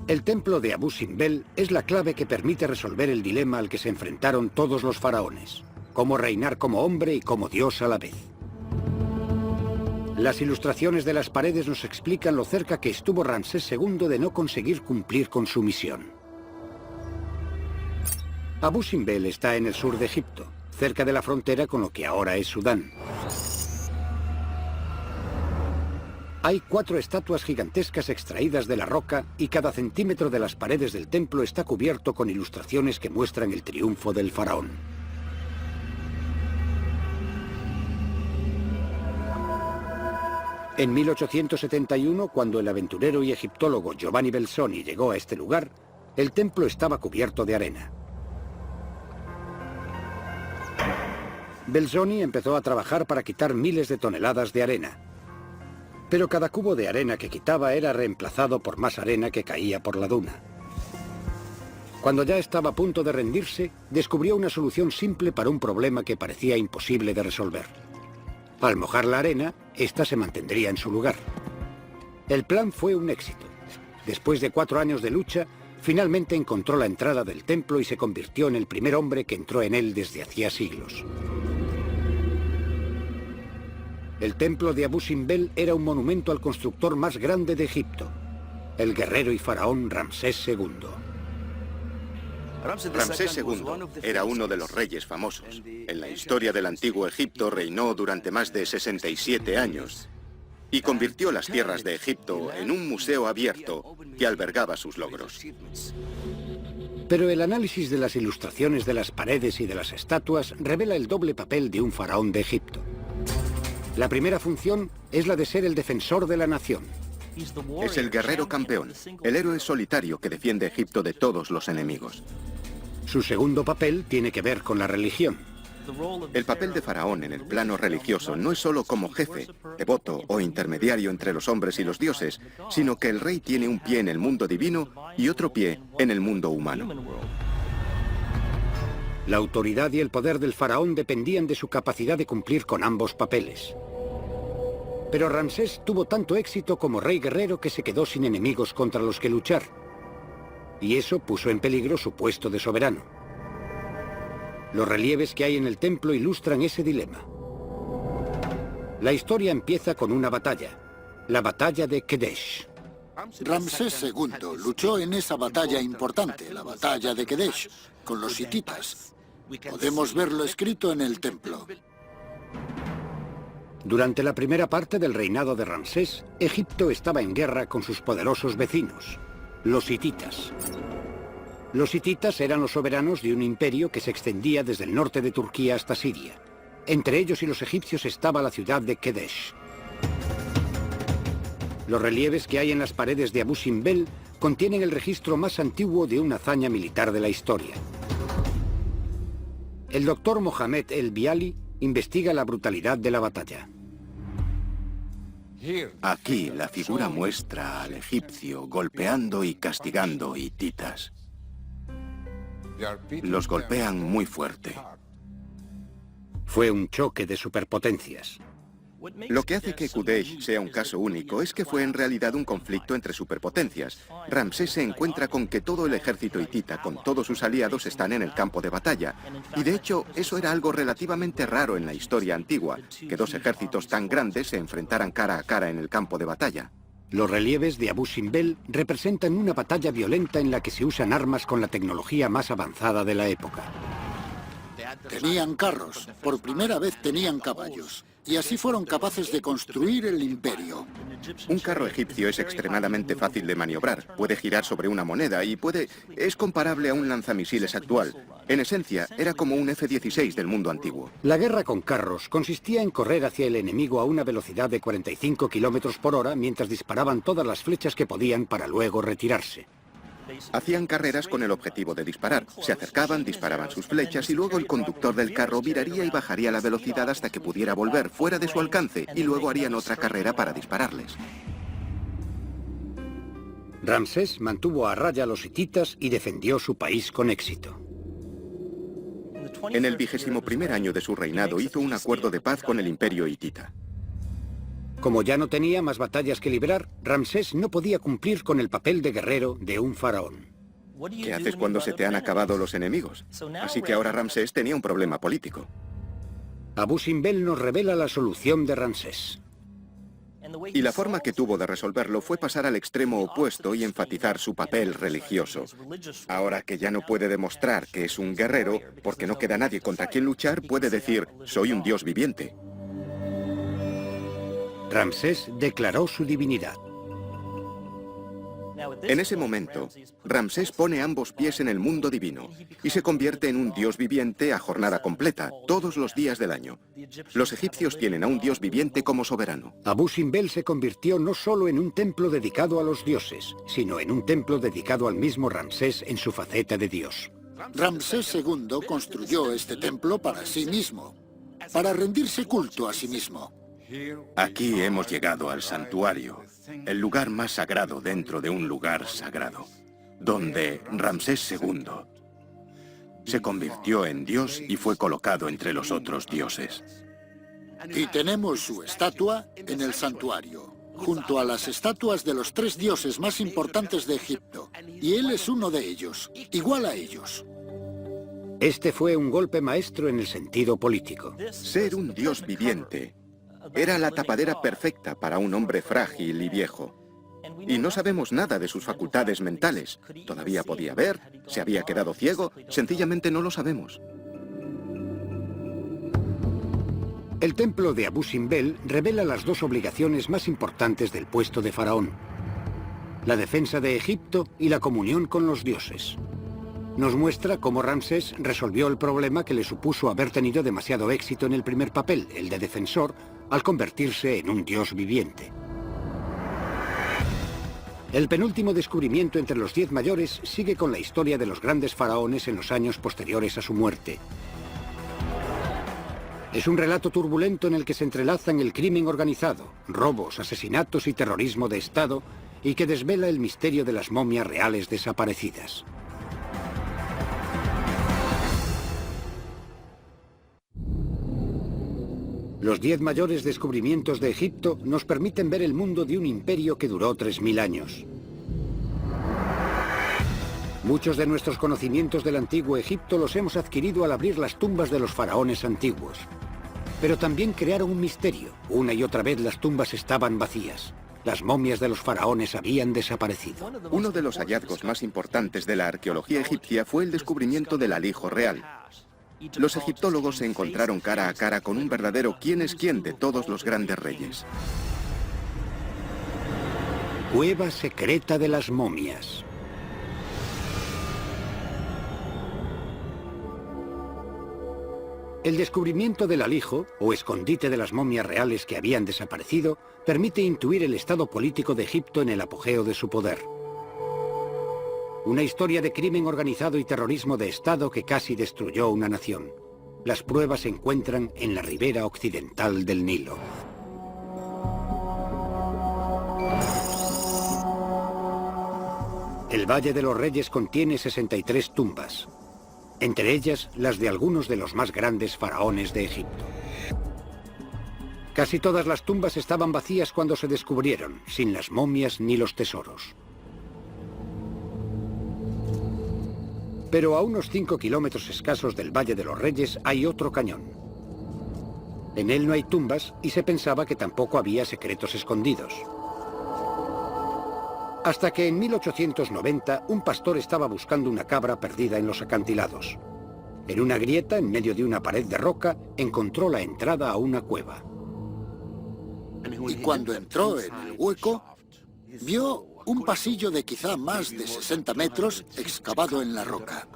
El templo de Abu Simbel es la clave que permite resolver el dilema al que se enfrentaron todos los faraones: cómo reinar como hombre y como Dios a la vez. Las ilustraciones de las paredes nos explican lo cerca que estuvo Ramsés II de no conseguir cumplir con su misión. Abu Simbel está en el sur de Egipto, cerca de la frontera con lo que ahora es Sudán. Hay 4 estatuas gigantescas extraídas de la roca y cada centímetro de las paredes del templo está cubierto con ilustraciones que muestran el triunfo del faraón. En 1871, cuando el aventurero y egiptólogo Giovanni Belzoni llegó a este lugar, el templo estaba cubierto de arena. Belzoni empezó a trabajar para quitar miles de toneladas de arena. Pero cada cubo de arena que quitaba era reemplazado por más arena que caía por la duna. Cuando ya estaba a punto de rendirse, descubrió una solución simple para un problema que parecía imposible de resolver. Al mojar la arena, ésta se mantendría en su lugar. El plan fue un éxito. Después de 4 años de lucha, finalmente encontró la entrada del templo y se convirtió en el primer hombre que entró en él desde hacía siglos. El templo de Abu Simbel era un monumento al constructor más grande de Egipto, el guerrero y faraón Ramsés II. Ramsés II era uno de los reyes famosos. En la historia del antiguo Egipto reinó durante más de 67 años y convirtió las tierras de Egipto en un museo abierto que albergaba sus logros. Pero el análisis de las ilustraciones de las paredes y de las estatuas revela el doble papel de un faraón de Egipto. La primera función es la de ser el defensor de la nación. Es el guerrero campeón, el héroe solitario que defiende Egipto de todos los enemigos. Su segundo papel tiene que ver con la religión. El papel de faraón en el plano religioso no es solo como jefe, devoto o intermediario entre los hombres y los dioses, sino que el rey tiene un pie en el mundo divino y otro pie en el mundo humano. La autoridad y el poder del faraón dependían de su capacidad de cumplir con ambos papeles. Pero Ramsés tuvo tanto éxito como rey guerrero que se quedó sin enemigos contra los que luchar. Y eso puso en peligro su puesto de soberano. Los relieves que hay en el templo ilustran ese dilema. La historia empieza con una batalla, la batalla de Kedesh. Ramsés II luchó en esa batalla importante, la batalla de Kedesh, con los hititas. Podemos verlo escrito en el templo. Durante la primera parte del reinado de Ramsés, Egipto estaba en guerra con sus poderosos vecinos, los hititas. Los hititas eran los soberanos de un imperio que se extendía desde el norte de Turquía hasta Siria. Entre ellos y los egipcios estaba la ciudad de Kedesh. Los relieves que hay en las paredes de Abu Simbel contienen el registro más antiguo de una hazaña militar de la historia. El doctor Mohamed El-Biali investiga la brutalidad de la batalla. Aquí la figura muestra al egipcio golpeando y castigando hititas. Los golpean muy fuerte. Fue un choque de superpotencias. Lo que hace que Kudesh sea un caso único es que fue en realidad un conflicto entre superpotencias. Ramsés se encuentra con que todo el ejército hitita, con todos sus aliados, están en el campo de batalla. Y de hecho, eso era algo relativamente raro en la historia antigua, que 2 ejércitos tan grandes se enfrentaran cara a cara en el campo de batalla. Los relieves de Abu Simbel representan una batalla violenta en la que se usan armas con la tecnología más avanzada de la época. Tenían carros, por primera vez tenían caballos, y así fueron capaces de construir el imperio. Un carro egipcio es extremadamente fácil de maniobrar, puede girar sobre una moneda y es comparable a un lanzamisiles actual. En esencia, era como un F-16 del mundo antiguo. La guerra con carros consistía en correr hacia el enemigo a una velocidad de 45 kilómetros por hora mientras disparaban todas las flechas que podían para luego retirarse. Hacían carreras con el objetivo de disparar. Se acercaban, disparaban sus flechas y luego el conductor del carro viraría y bajaría la velocidad hasta que pudiera volver fuera de su alcance y luego harían otra carrera para dispararles. Ramsés mantuvo a raya a los hititas y defendió su país con éxito. En el 21º año de su reinado hizo un acuerdo de paz con el imperio hitita. Como ya no tenía más batallas que librar, Ramsés no podía cumplir con el papel de guerrero de un faraón. ¿Qué haces cuando se te han acabado los enemigos? Así que ahora Ramsés tenía un problema político. Abu Simbel nos revela la solución de Ramsés. Y la forma que tuvo de resolverlo fue pasar al extremo opuesto y enfatizar su papel religioso. Ahora que ya no puede demostrar que es un guerrero, porque no queda nadie contra quien luchar, puede decir, soy un dios viviente. Ramsés declaró su divinidad. En ese momento, Ramsés pone ambos pies en el mundo divino y se convierte en un dios viviente a jornada completa, todos los días del año. Los egipcios tienen a un dios viviente como soberano. Abu Simbel se convirtió no solo en un templo dedicado a los dioses, sino en un templo dedicado al mismo Ramsés en su faceta de dios. Ramsés II construyó este templo para sí mismo, para rendirse culto a sí mismo. Aquí hemos llegado al santuario, el lugar más sagrado dentro de un lugar sagrado. donde Ramsés II se convirtió en dios y fue colocado entre los otros dioses. Y tenemos su estatua en el santuario, junto a las estatuas de los 3 dioses más importantes de Egipto. Y él es uno de ellos, igual a ellos. Este fue un golpe maestro en el sentido político. Ser un dios viviente era la tapadera perfecta para un hombre frágil y viejo. Y no sabemos nada de sus facultades mentales. Todavía podía ver, se había quedado ciego, sencillamente no lo sabemos. El templo de Abu Simbel revela las 2 obligaciones más importantes del puesto de faraón: la defensa de Egipto y la comunión con los dioses. Nos muestra cómo Ramsés resolvió el problema que le supuso haber tenido demasiado éxito en el primer papel, el de defensor, al convertirse en un dios viviente. El penúltimo descubrimiento entre los 10 mayores sigue con la historia de los grandes faraones en los años posteriores a su muerte. Es un relato turbulento en el que se entrelazan el crimen organizado, robos, asesinatos y terrorismo de Estado, y que desvela el misterio de las momias reales desaparecidas. Los 10 mayores descubrimientos de Egipto nos permiten ver el mundo de un imperio que duró 3000 años. Muchos de nuestros conocimientos del antiguo Egipto los hemos adquirido al abrir las tumbas de los faraones antiguos. Pero también crearon un misterio. Una y otra vez las tumbas estaban vacías. Las momias de los faraones habían desaparecido. Uno de los hallazgos más importantes de la arqueología egipcia fue el descubrimiento del alijo real. Los egiptólogos se encontraron cara a cara con un verdadero quién es quién de todos los grandes reyes. Cueva secreta de las momias. El descubrimiento del alijo, o escondite de las momias reales que habían desaparecido, permite intuir el estado político de Egipto en el apogeo de su poder. Una historia de crimen organizado y terrorismo de Estado que casi destruyó una nación. Las pruebas se encuentran en la ribera occidental del Nilo. El Valle de los Reyes contiene 63 tumbas, entre ellas las de algunos de los más grandes faraones de Egipto. Casi todas las tumbas estaban vacías cuando se descubrieron, sin las momias ni los tesoros. Pero a unos 5 kilómetros escasos del Valle de los Reyes hay otro cañón. En él no hay tumbas y se pensaba que tampoco había secretos escondidos. Hasta que en 1890 un pastor estaba buscando una cabra perdida en los acantilados. En una grieta, en medio de una pared de roca, encontró la entrada a una cueva. Y cuando entró en el hueco, vio un pasillo de quizá más de 60 metros excavado en la roca.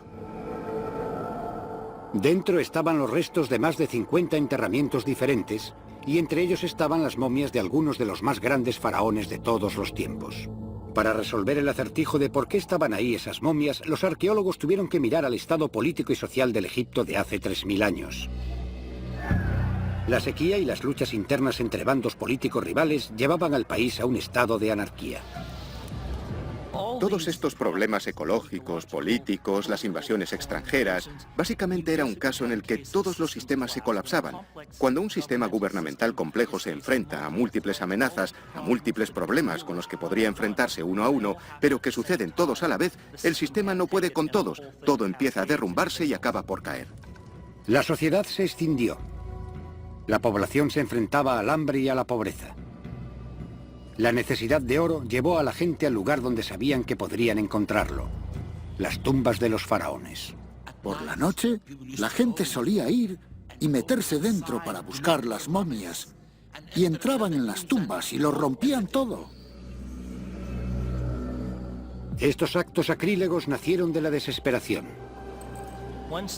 Dentro estaban los restos de más de 50 enterramientos diferentes, y entre ellos estaban las momias de algunos de los más grandes faraones de todos los tiempos. Para resolver el acertijo de por qué estaban ahí esas momias, los arqueólogos tuvieron que mirar al estado político y social del Egipto de hace 3000 años. La sequía y las luchas internas entre bandos políticos rivales llevaban al país a un estado de anarquía. Todos estos problemas ecológicos, políticos, las invasiones extranjeras, básicamente era un caso en el que todos los sistemas se colapsaban. Cuando un sistema gubernamental complejo se enfrenta a múltiples amenazas, a múltiples problemas con los que podría enfrentarse uno a uno, pero que suceden todos a la vez, el sistema no puede con todos. Todo empieza a derrumbarse y acaba por caer. La sociedad se extinguió. La población se enfrentaba al hambre y a la pobreza. La necesidad de oro llevó a la gente al lugar donde sabían que podrían encontrarlo: las tumbas de los faraones. Por la noche, la gente solía ir y meterse dentro para buscar las momias. Y entraban en las tumbas y lo rompían todo. Estos actos sacrílegos nacieron de la desesperación.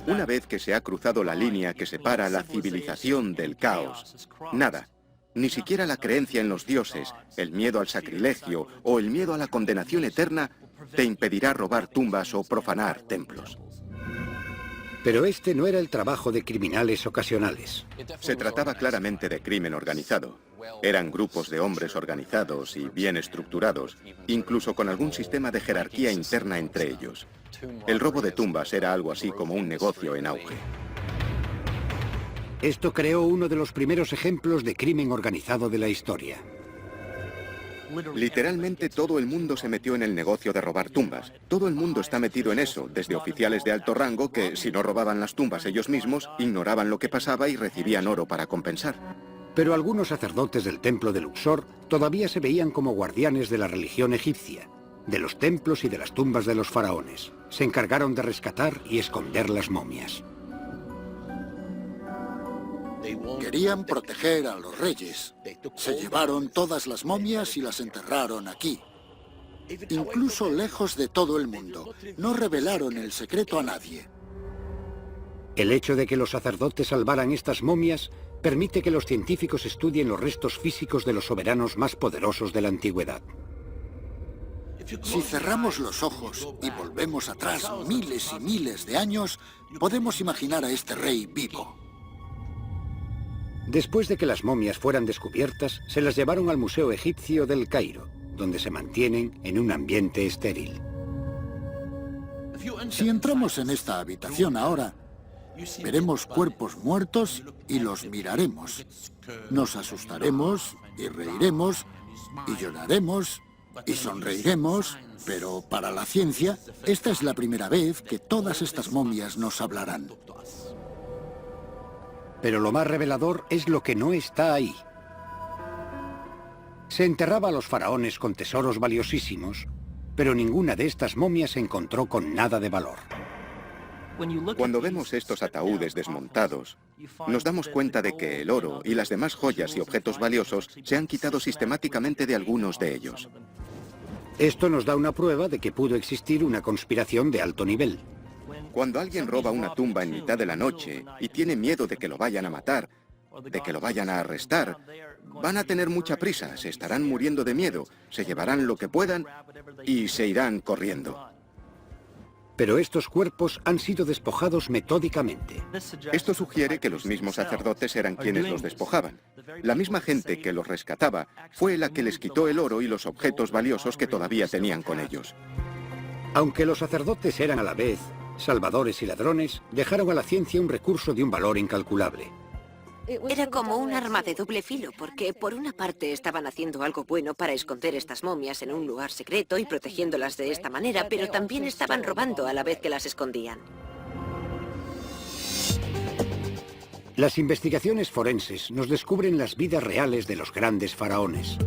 Una vez que se ha cruzado la línea que separa la civilización del caos, nada, ni siquiera la creencia en los dioses, el miedo al sacrilegio o el miedo a la condenación eterna te impedirá robar tumbas o profanar templos. Pero este no era el trabajo de criminales ocasionales. Se trataba claramente de crimen organizado. Eran grupos de hombres organizados y bien estructurados, incluso con algún sistema de jerarquía interna entre ellos. El robo de tumbas era algo así como un negocio en auge. Esto creó uno de los primeros ejemplos de crimen organizado de la historia. Literalmente todo el mundo se metió en el negocio de robar tumbas. Todo el mundo está metido en eso, desde oficiales de alto rango que, si no robaban las tumbas ellos mismos, ignoraban lo que pasaba y recibían oro para compensar. Pero algunos sacerdotes del templo de Luxor todavía se veían como guardianes de la religión egipcia, de los templos y de las tumbas de los faraones. Se encargaron de rescatar y esconder las momias. Querían proteger a los reyes. Se llevaron todas las momias y las enterraron aquí. Incluso lejos de todo el mundo. No revelaron el secreto a nadie. El hecho de que los sacerdotes salvaran estas momias permite que los científicos estudien los restos físicos de los soberanos más poderosos de la antigüedad. Si cerramos los ojos y volvemos atrás miles y miles de años, podemos imaginar a este rey vivo. Después de que las momias fueran descubiertas, se las llevaron al Museo Egipcio del Cairo, donde se mantienen en un ambiente estéril. Si entramos en esta habitación ahora, veremos cuerpos muertos y los miraremos. Nos asustaremos y reiremos y lloraremos y sonreiremos, pero para la ciencia, esta es la primera vez que todas estas momias nos hablarán. Pero lo más revelador es lo que no está ahí. Se enterraba a los faraones con tesoros valiosísimos, pero ninguna de estas momias se encontró con nada de valor. Cuando vemos estos ataúdes desmontados, nos damos cuenta de que el oro y las demás joyas y objetos valiosos se han quitado sistemáticamente de algunos de ellos. Esto nos da una prueba de que pudo existir una conspiración de alto nivel. Cuando alguien roba una tumba en mitad de la noche y tiene miedo de que lo vayan a matar, de que lo vayan a arrestar, van a tener mucha prisa, se estarán muriendo de miedo, se llevarán lo que puedan y se irán corriendo. Pero estos cuerpos han sido despojados metódicamente. Esto sugiere que los mismos sacerdotes eran quienes los despojaban. La misma gente que los rescataba fue la que les quitó el oro y los objetos valiosos que todavía tenían con ellos. Aunque los sacerdotes eran a la vez salvadores y ladrones, dejaron a la ciencia un recurso de un valor incalculable. Era como un arma de doble filo, porque por una parte estaban haciendo algo bueno para esconder estas momias en un lugar secreto y protegiéndolas de esta manera, pero también estaban robando a la vez que las escondían. Las investigaciones forenses nos descubren las vidas reales de los grandes faraones.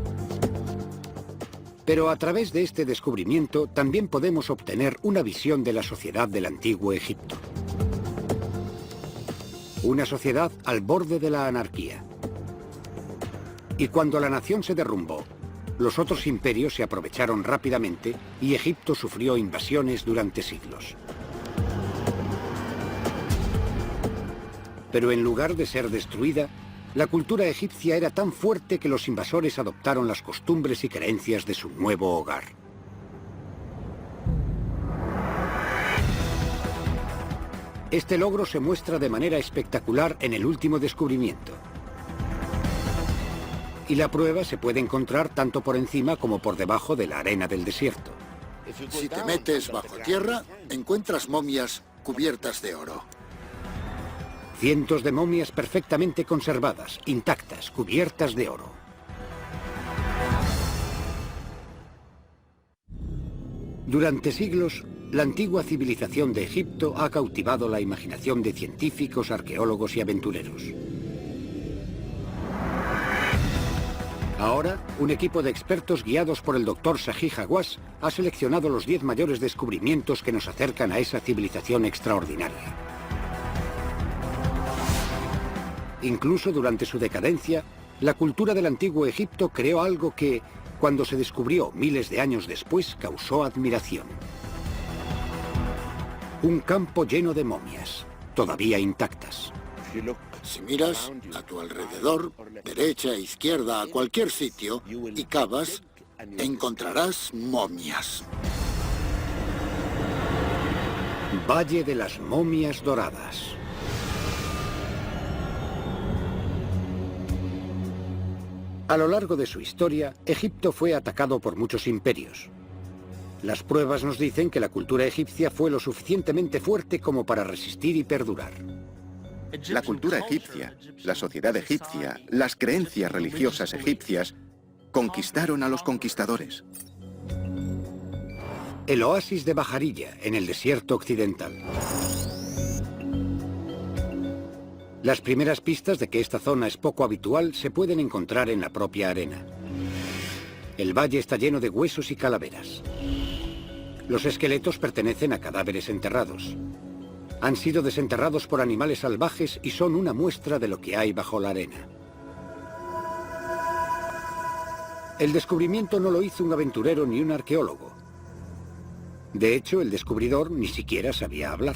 Pero a través de este descubrimiento también podemos obtener una visión de la sociedad del antiguo Egipto. Una sociedad al borde de la anarquía. Y cuando la nación se derrumbó, los otros imperios se aprovecharon rápidamente y Egipto sufrió invasiones durante siglos. Pero en lugar de ser destruida, la cultura egipcia era tan fuerte que los invasores adoptaron las costumbres y creencias de su nuevo hogar. Este logro se muestra de manera espectacular en el último descubrimiento. Y la prueba se puede encontrar tanto por encima como por debajo de la arena del desierto. Si te metes bajo tierra, encuentras momias cubiertas de oro. Cientos de momias perfectamente conservadas, intactas, cubiertas de oro. Durante siglos, la antigua civilización de Egipto ha cautivado la imaginación de científicos, arqueólogos y aventureros. Ahora, un equipo de expertos guiados por el Dr. Zahi Hawass ha seleccionado los 10 mayores descubrimientos que nos acercan a esa civilización extraordinaria. Incluso durante su decadencia, la cultura del antiguo Egipto creó algo que, cuando se descubrió miles de años después, causó admiración. Un campo lleno de momias, todavía intactas. Si miras a tu alrededor, derecha e izquierda, a cualquier sitio, y cavas, encontrarás momias. Valle de las Momias Doradas. A lo largo de su historia, Egipto fue atacado por muchos imperios. Las pruebas nos dicen que la cultura egipcia fue lo suficientemente fuerte como para resistir y perdurar. La cultura egipcia, la sociedad egipcia, las creencias religiosas egipcias conquistaron a los conquistadores. El oasis de Bajarilla, en el desierto occidental. Las primeras pistas de que esta zona es poco habitual se pueden encontrar en la propia arena. El valle está lleno de huesos y calaveras. Los esqueletos pertenecen a cadáveres enterrados. Han sido desenterrados por animales salvajes y son una muestra de lo que hay bajo la arena. El descubrimiento no lo hizo un aventurero ni un arqueólogo. De hecho, el descubridor ni siquiera sabía hablar.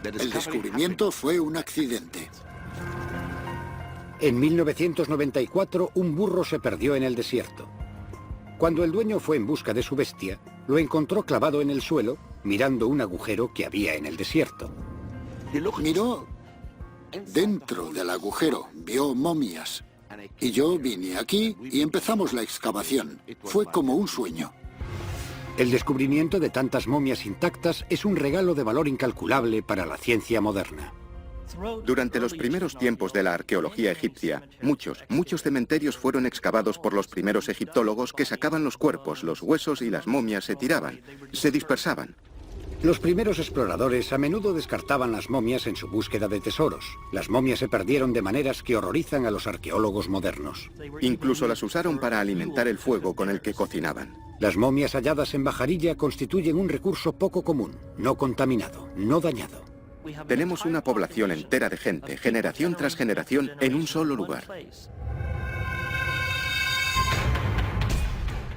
El descubrimiento fue un accidente. En 1994, un burro se perdió en el desierto. Cuando el dueño fue en busca de su bestia, lo encontró clavado en el suelo, mirando un agujero que había en el desierto. Miró dentro del agujero, vio momias. Y yo vine aquí y empezamos la excavación. Fue como un sueño. El descubrimiento de tantas momias intactas es un regalo de valor incalculable para la ciencia moderna. Durante los primeros tiempos de la arqueología egipcia, muchos cementerios fueron excavados por los primeros egiptólogos que sacaban los cuerpos, los huesos y las momias se tiraban, se dispersaban. Los primeros exploradores a menudo descartaban las momias en su búsqueda de tesoros. Las momias se perdieron de maneras que horrorizan a los arqueólogos modernos. Incluso las usaron para alimentar el fuego con el que cocinaban. Las momias halladas en Bajarilla constituyen un recurso poco común, no contaminado, no dañado. Tenemos una población entera de gente, generación tras generación, en un solo lugar.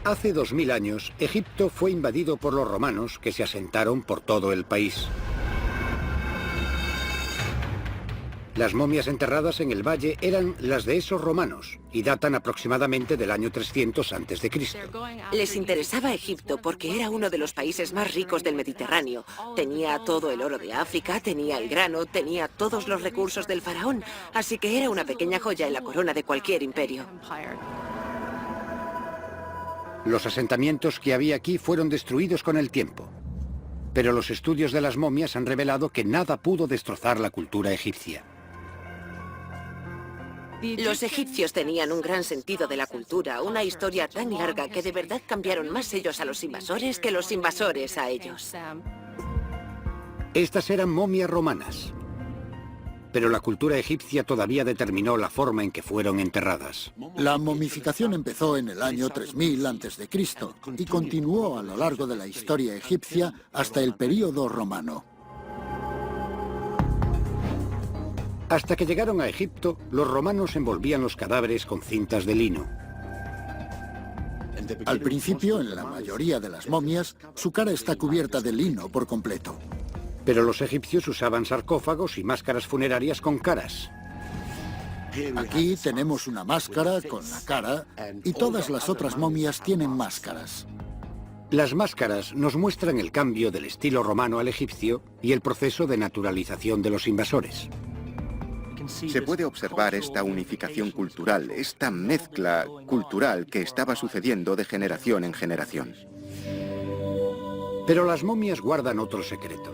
Hace 2000 años, Egipto fue invadido por los romanos que se asentaron por todo el país. Las momias enterradas en el valle eran las de esos romanos y datan aproximadamente del año 300 a.C. Les interesaba Egipto porque era uno de los países más ricos del Mediterráneo. Tenía todo el oro de África, tenía el grano, tenía todos los recursos del faraón, así que era una pequeña joya en la corona de cualquier imperio. Los asentamientos que había aquí fueron destruidos con el tiempo. Pero los estudios de las momias han revelado que nada pudo destrozar la cultura egipcia. Los egipcios tenían un gran sentido de la cultura, una historia tan larga que de verdad cambiaron más ellos a los invasores que los invasores a ellos. Estas eran momias romanas. Pero la cultura egipcia todavía determinó la forma en que fueron enterradas. La momificación empezó en el año 3000 a.C. y continuó a lo largo de la historia egipcia hasta el período romano. Hasta que llegaron a Egipto, los romanos envolvían los cadáveres con cintas de lino. Al principio, en la mayoría de las momias, su cara está cubierta de lino por completo. Pero los egipcios usaban sarcófagos y máscaras funerarias con caras. Aquí tenemos una máscara con la cara y todas las otras momias tienen máscaras. Las máscaras nos muestran el cambio del estilo romano al egipcio y el proceso de naturalización de los invasores. Se puede observar esta unificación cultural, esta mezcla cultural que estaba sucediendo de generación en generación. Pero las momias guardan otro secreto.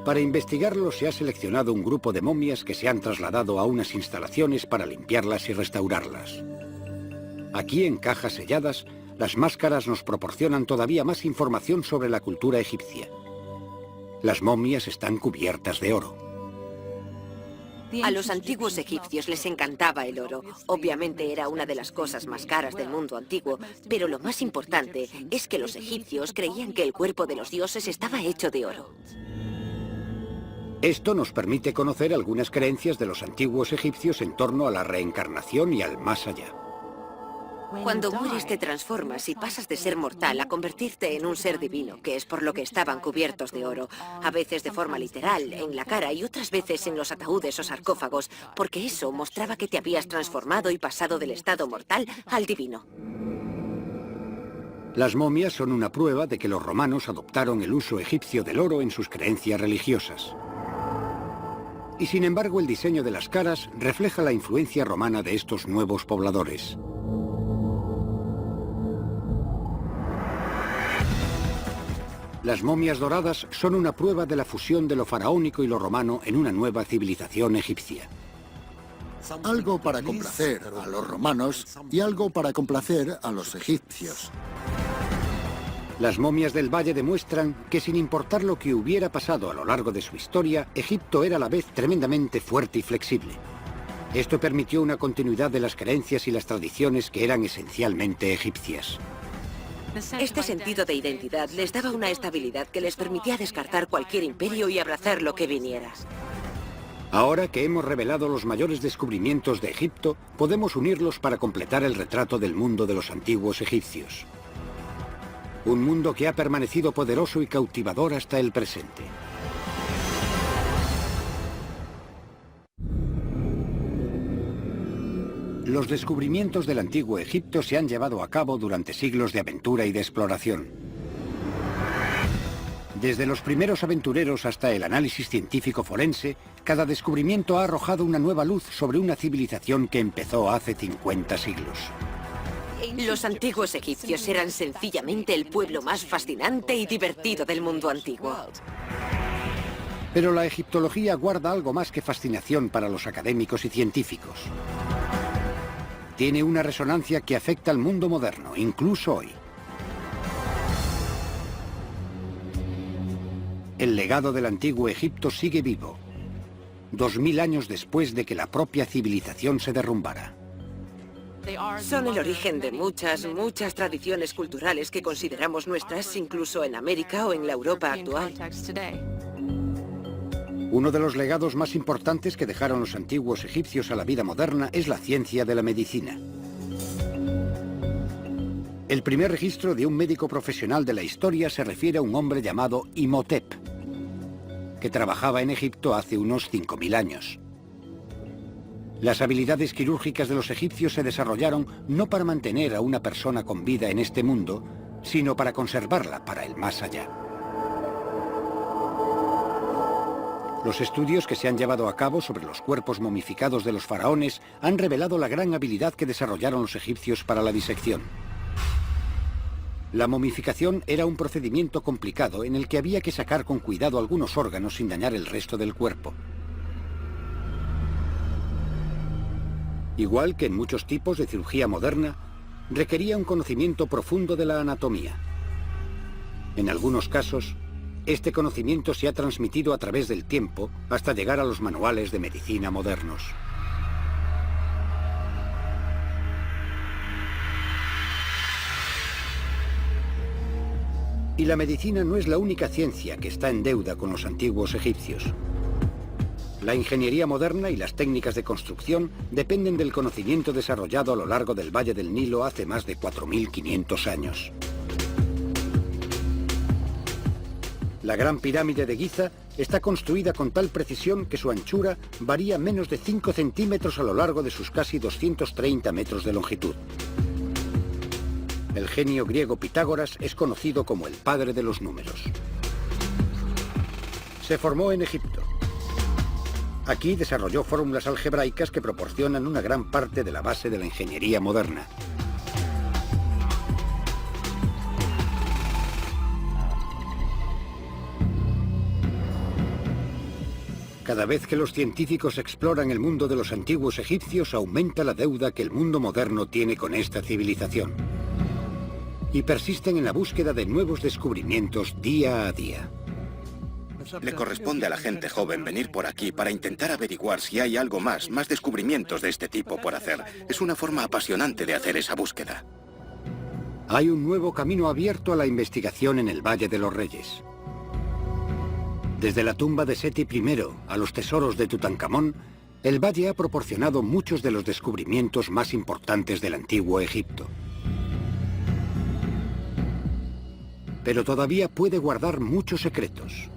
Para investigarlo se ha seleccionado un grupo de momias que se han trasladado a unas instalaciones para limpiarlas y restaurarlas. Aquí, en cajas selladas, las máscaras nos proporcionan todavía más información sobre la cultura egipcia. Las momias están cubiertas de oro. A los antiguos egipcios les encantaba el oro. Obviamente era una de las cosas más caras del mundo antiguo, pero lo más importante es que los egipcios creían que el cuerpo de los dioses estaba hecho de oro. Esto nos permite conocer algunas creencias de los antiguos egipcios en torno a la reencarnación y al más allá. Cuando mueres te transformas y pasas de ser mortal a convertirte en un ser divino, que es por lo que estaban cubiertos de oro. A veces de forma literal, en la cara, y otras veces en los ataúdes o sarcófagos, porque eso mostraba que te habías transformado y pasado del estado mortal al divino. Las momias son una prueba de que los romanos adoptaron el uso egipcio del oro en sus creencias religiosas. Y sin embargo, el diseño de las caras refleja la influencia romana de estos nuevos pobladores. Las momias doradas son una prueba de la fusión de lo faraónico y lo romano en una nueva civilización egipcia. Algo para complacer a los romanos y algo para complacer a los egipcios. Las momias del valle demuestran que sin importar lo que hubiera pasado a lo largo de su historia, Egipto era a la vez tremendamente fuerte y flexible. Esto permitió una continuidad de las creencias y las tradiciones que eran esencialmente egipcias. Este sentido de identidad les daba una estabilidad que les permitía descartar cualquier imperio y abrazar lo que viniera. Ahora que hemos revelado los mayores descubrimientos de Egipto, podemos unirlos para completar el retrato del mundo de los antiguos egipcios. Un mundo que ha permanecido poderoso y cautivador hasta el presente. Los descubrimientos del antiguo Egipto se han llevado a cabo durante siglos de aventura y de exploración. Desde los primeros aventureros hasta el análisis científico forense, cada descubrimiento ha arrojado una nueva luz sobre una civilización que empezó hace 50 siglos. Los antiguos egipcios eran sencillamente el pueblo más fascinante y divertido del mundo antiguo. Pero la egiptología guarda algo más que fascinación para los académicos y científicos. Tiene una resonancia que afecta al mundo moderno, incluso hoy. El legado del antiguo Egipto sigue vivo, 2000 años después de que la propia civilización se derrumbara. Son el origen de muchas tradiciones culturales que consideramos nuestras, incluso en América o en la Europa actual. Uno de los legados más importantes que dejaron los antiguos egipcios a la vida moderna es la ciencia de la medicina. El primer registro de un médico profesional de la historia se refiere a un hombre llamado Imhotep, que trabajaba en Egipto hace unos 5000 años. Las habilidades quirúrgicas de los egipcios se desarrollaron no para mantener a una persona con vida en este mundo, sino para conservarla para el más allá. Los estudios que se han llevado a cabo sobre los cuerpos momificados de los faraones han revelado la gran habilidad que desarrollaron los egipcios para la disección. La momificación era un procedimiento complicado en el que había que sacar con cuidado algunos órganos sin dañar el resto del cuerpo. Igual que en muchos tipos de cirugía moderna, requería un conocimiento profundo de la anatomía. En algunos casos, este conocimiento se ha transmitido a través del tiempo hasta llegar a los manuales de medicina modernos. Y la medicina no es la única ciencia que está en deuda con los antiguos egipcios. La ingeniería moderna y las técnicas de construcción dependen del conocimiento desarrollado a lo largo del Valle del Nilo hace más de 4500 años. La Gran Pirámide de Giza está construida con tal precisión que su anchura varía menos de 5 centímetros a lo largo de sus casi 230 metros de longitud. El genio griego Pitágoras es conocido como el padre de los números. Se formó en Egipto. Aquí desarrolló fórmulas algebraicas que proporcionan una gran parte de la base de la ingeniería moderna. Cada vez que los científicos exploran el mundo de los antiguos egipcios, aumenta la deuda que el mundo moderno tiene con esta civilización. Y persisten en la búsqueda de nuevos descubrimientos día a día. Le corresponde a la gente joven venir por aquí para intentar averiguar si hay algo más descubrimientos de este tipo por hacer. Es una forma apasionante de hacer esa búsqueda. Hay un nuevo camino abierto a la investigación en el Valle de los Reyes. Desde la tumba de Seti I a los tesoros de Tutankamón, el valle ha proporcionado muchos de los descubrimientos más importantes del antiguo Egipto. Pero todavía puede guardar muchos secretos.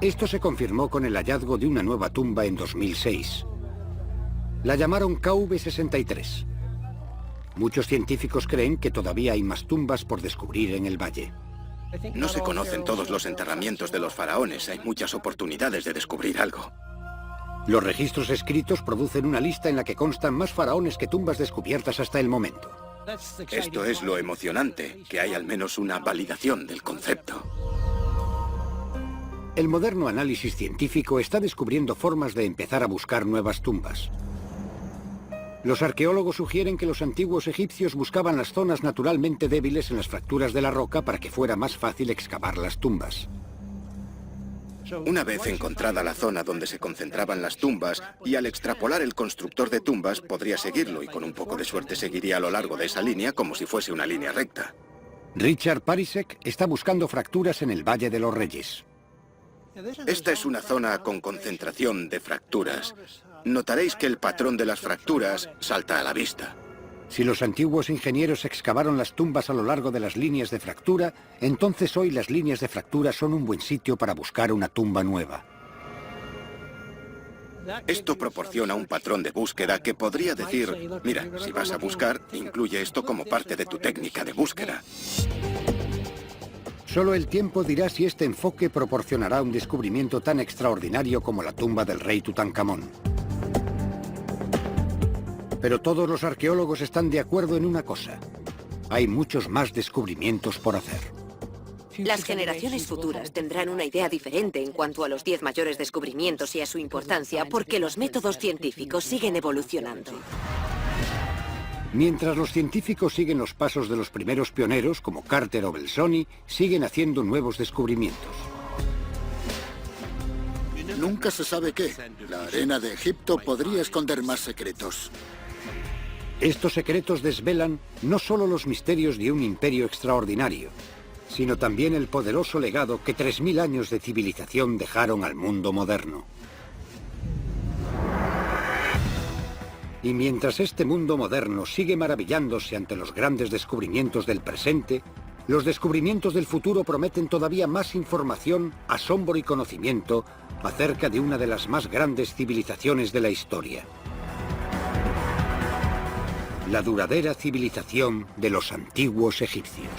Esto se confirmó con el hallazgo de una nueva tumba en 2006. La llamaron KV-63. Muchos científicos creen que todavía hay más tumbas por descubrir en el valle. No se conocen todos los enterramientos de los faraones. Hay muchas oportunidades de descubrir algo. Los registros escritos producen una lista en la que constan más faraones que tumbas descubiertas hasta el momento. Esto es lo emocionante, que hay al menos una validación del concepto. El moderno análisis científico está descubriendo formas de empezar a buscar nuevas tumbas. Los arqueólogos sugieren que los antiguos egipcios buscaban las zonas naturalmente débiles en las fracturas de la roca para que fuera más fácil excavar las tumbas. Una vez encontrada la zona donde se concentraban las tumbas, y al extrapolar el constructor de tumbas podría seguirlo y con un poco de suerte seguiría a lo largo de esa línea como si fuese una línea recta. Richard Parisek está buscando fracturas en el Valle de los Reyes. Esta es una zona con concentración de fracturas. Notaréis que el patrón de las fracturas salta a la vista. Si los antiguos ingenieros excavaron las tumbas a lo largo de las líneas de fractura, entonces hoy las líneas de fractura son un buen sitio para buscar una tumba nueva. Esto proporciona un patrón de búsqueda que podría decir, mira, si vas a buscar, incluye esto como parte de tu técnica de búsqueda. Solo el tiempo dirá si este enfoque proporcionará un descubrimiento tan extraordinario como la tumba del rey Tutankamón. Pero todos los arqueólogos están de acuerdo en una cosa. Hay muchos más descubrimientos por hacer. Las generaciones futuras tendrán una idea diferente en cuanto a los 10 mayores descubrimientos y a su importancia, porque los métodos científicos siguen evolucionando. Mientras los científicos siguen los pasos de los primeros pioneros, como Carter o Belzoni, siguen haciendo nuevos descubrimientos. Nunca se sabe qué. La arena de Egipto podría esconder más secretos. Estos secretos desvelan no solo los misterios de un imperio extraordinario, sino también el poderoso legado que 3000 años de civilización dejaron al mundo moderno. Y mientras este mundo moderno sigue maravillándose ante los grandes descubrimientos del presente, los descubrimientos del futuro prometen todavía más información, asombro y conocimiento acerca de una de las más grandes civilizaciones de la historia. La duradera civilización de los antiguos egipcios.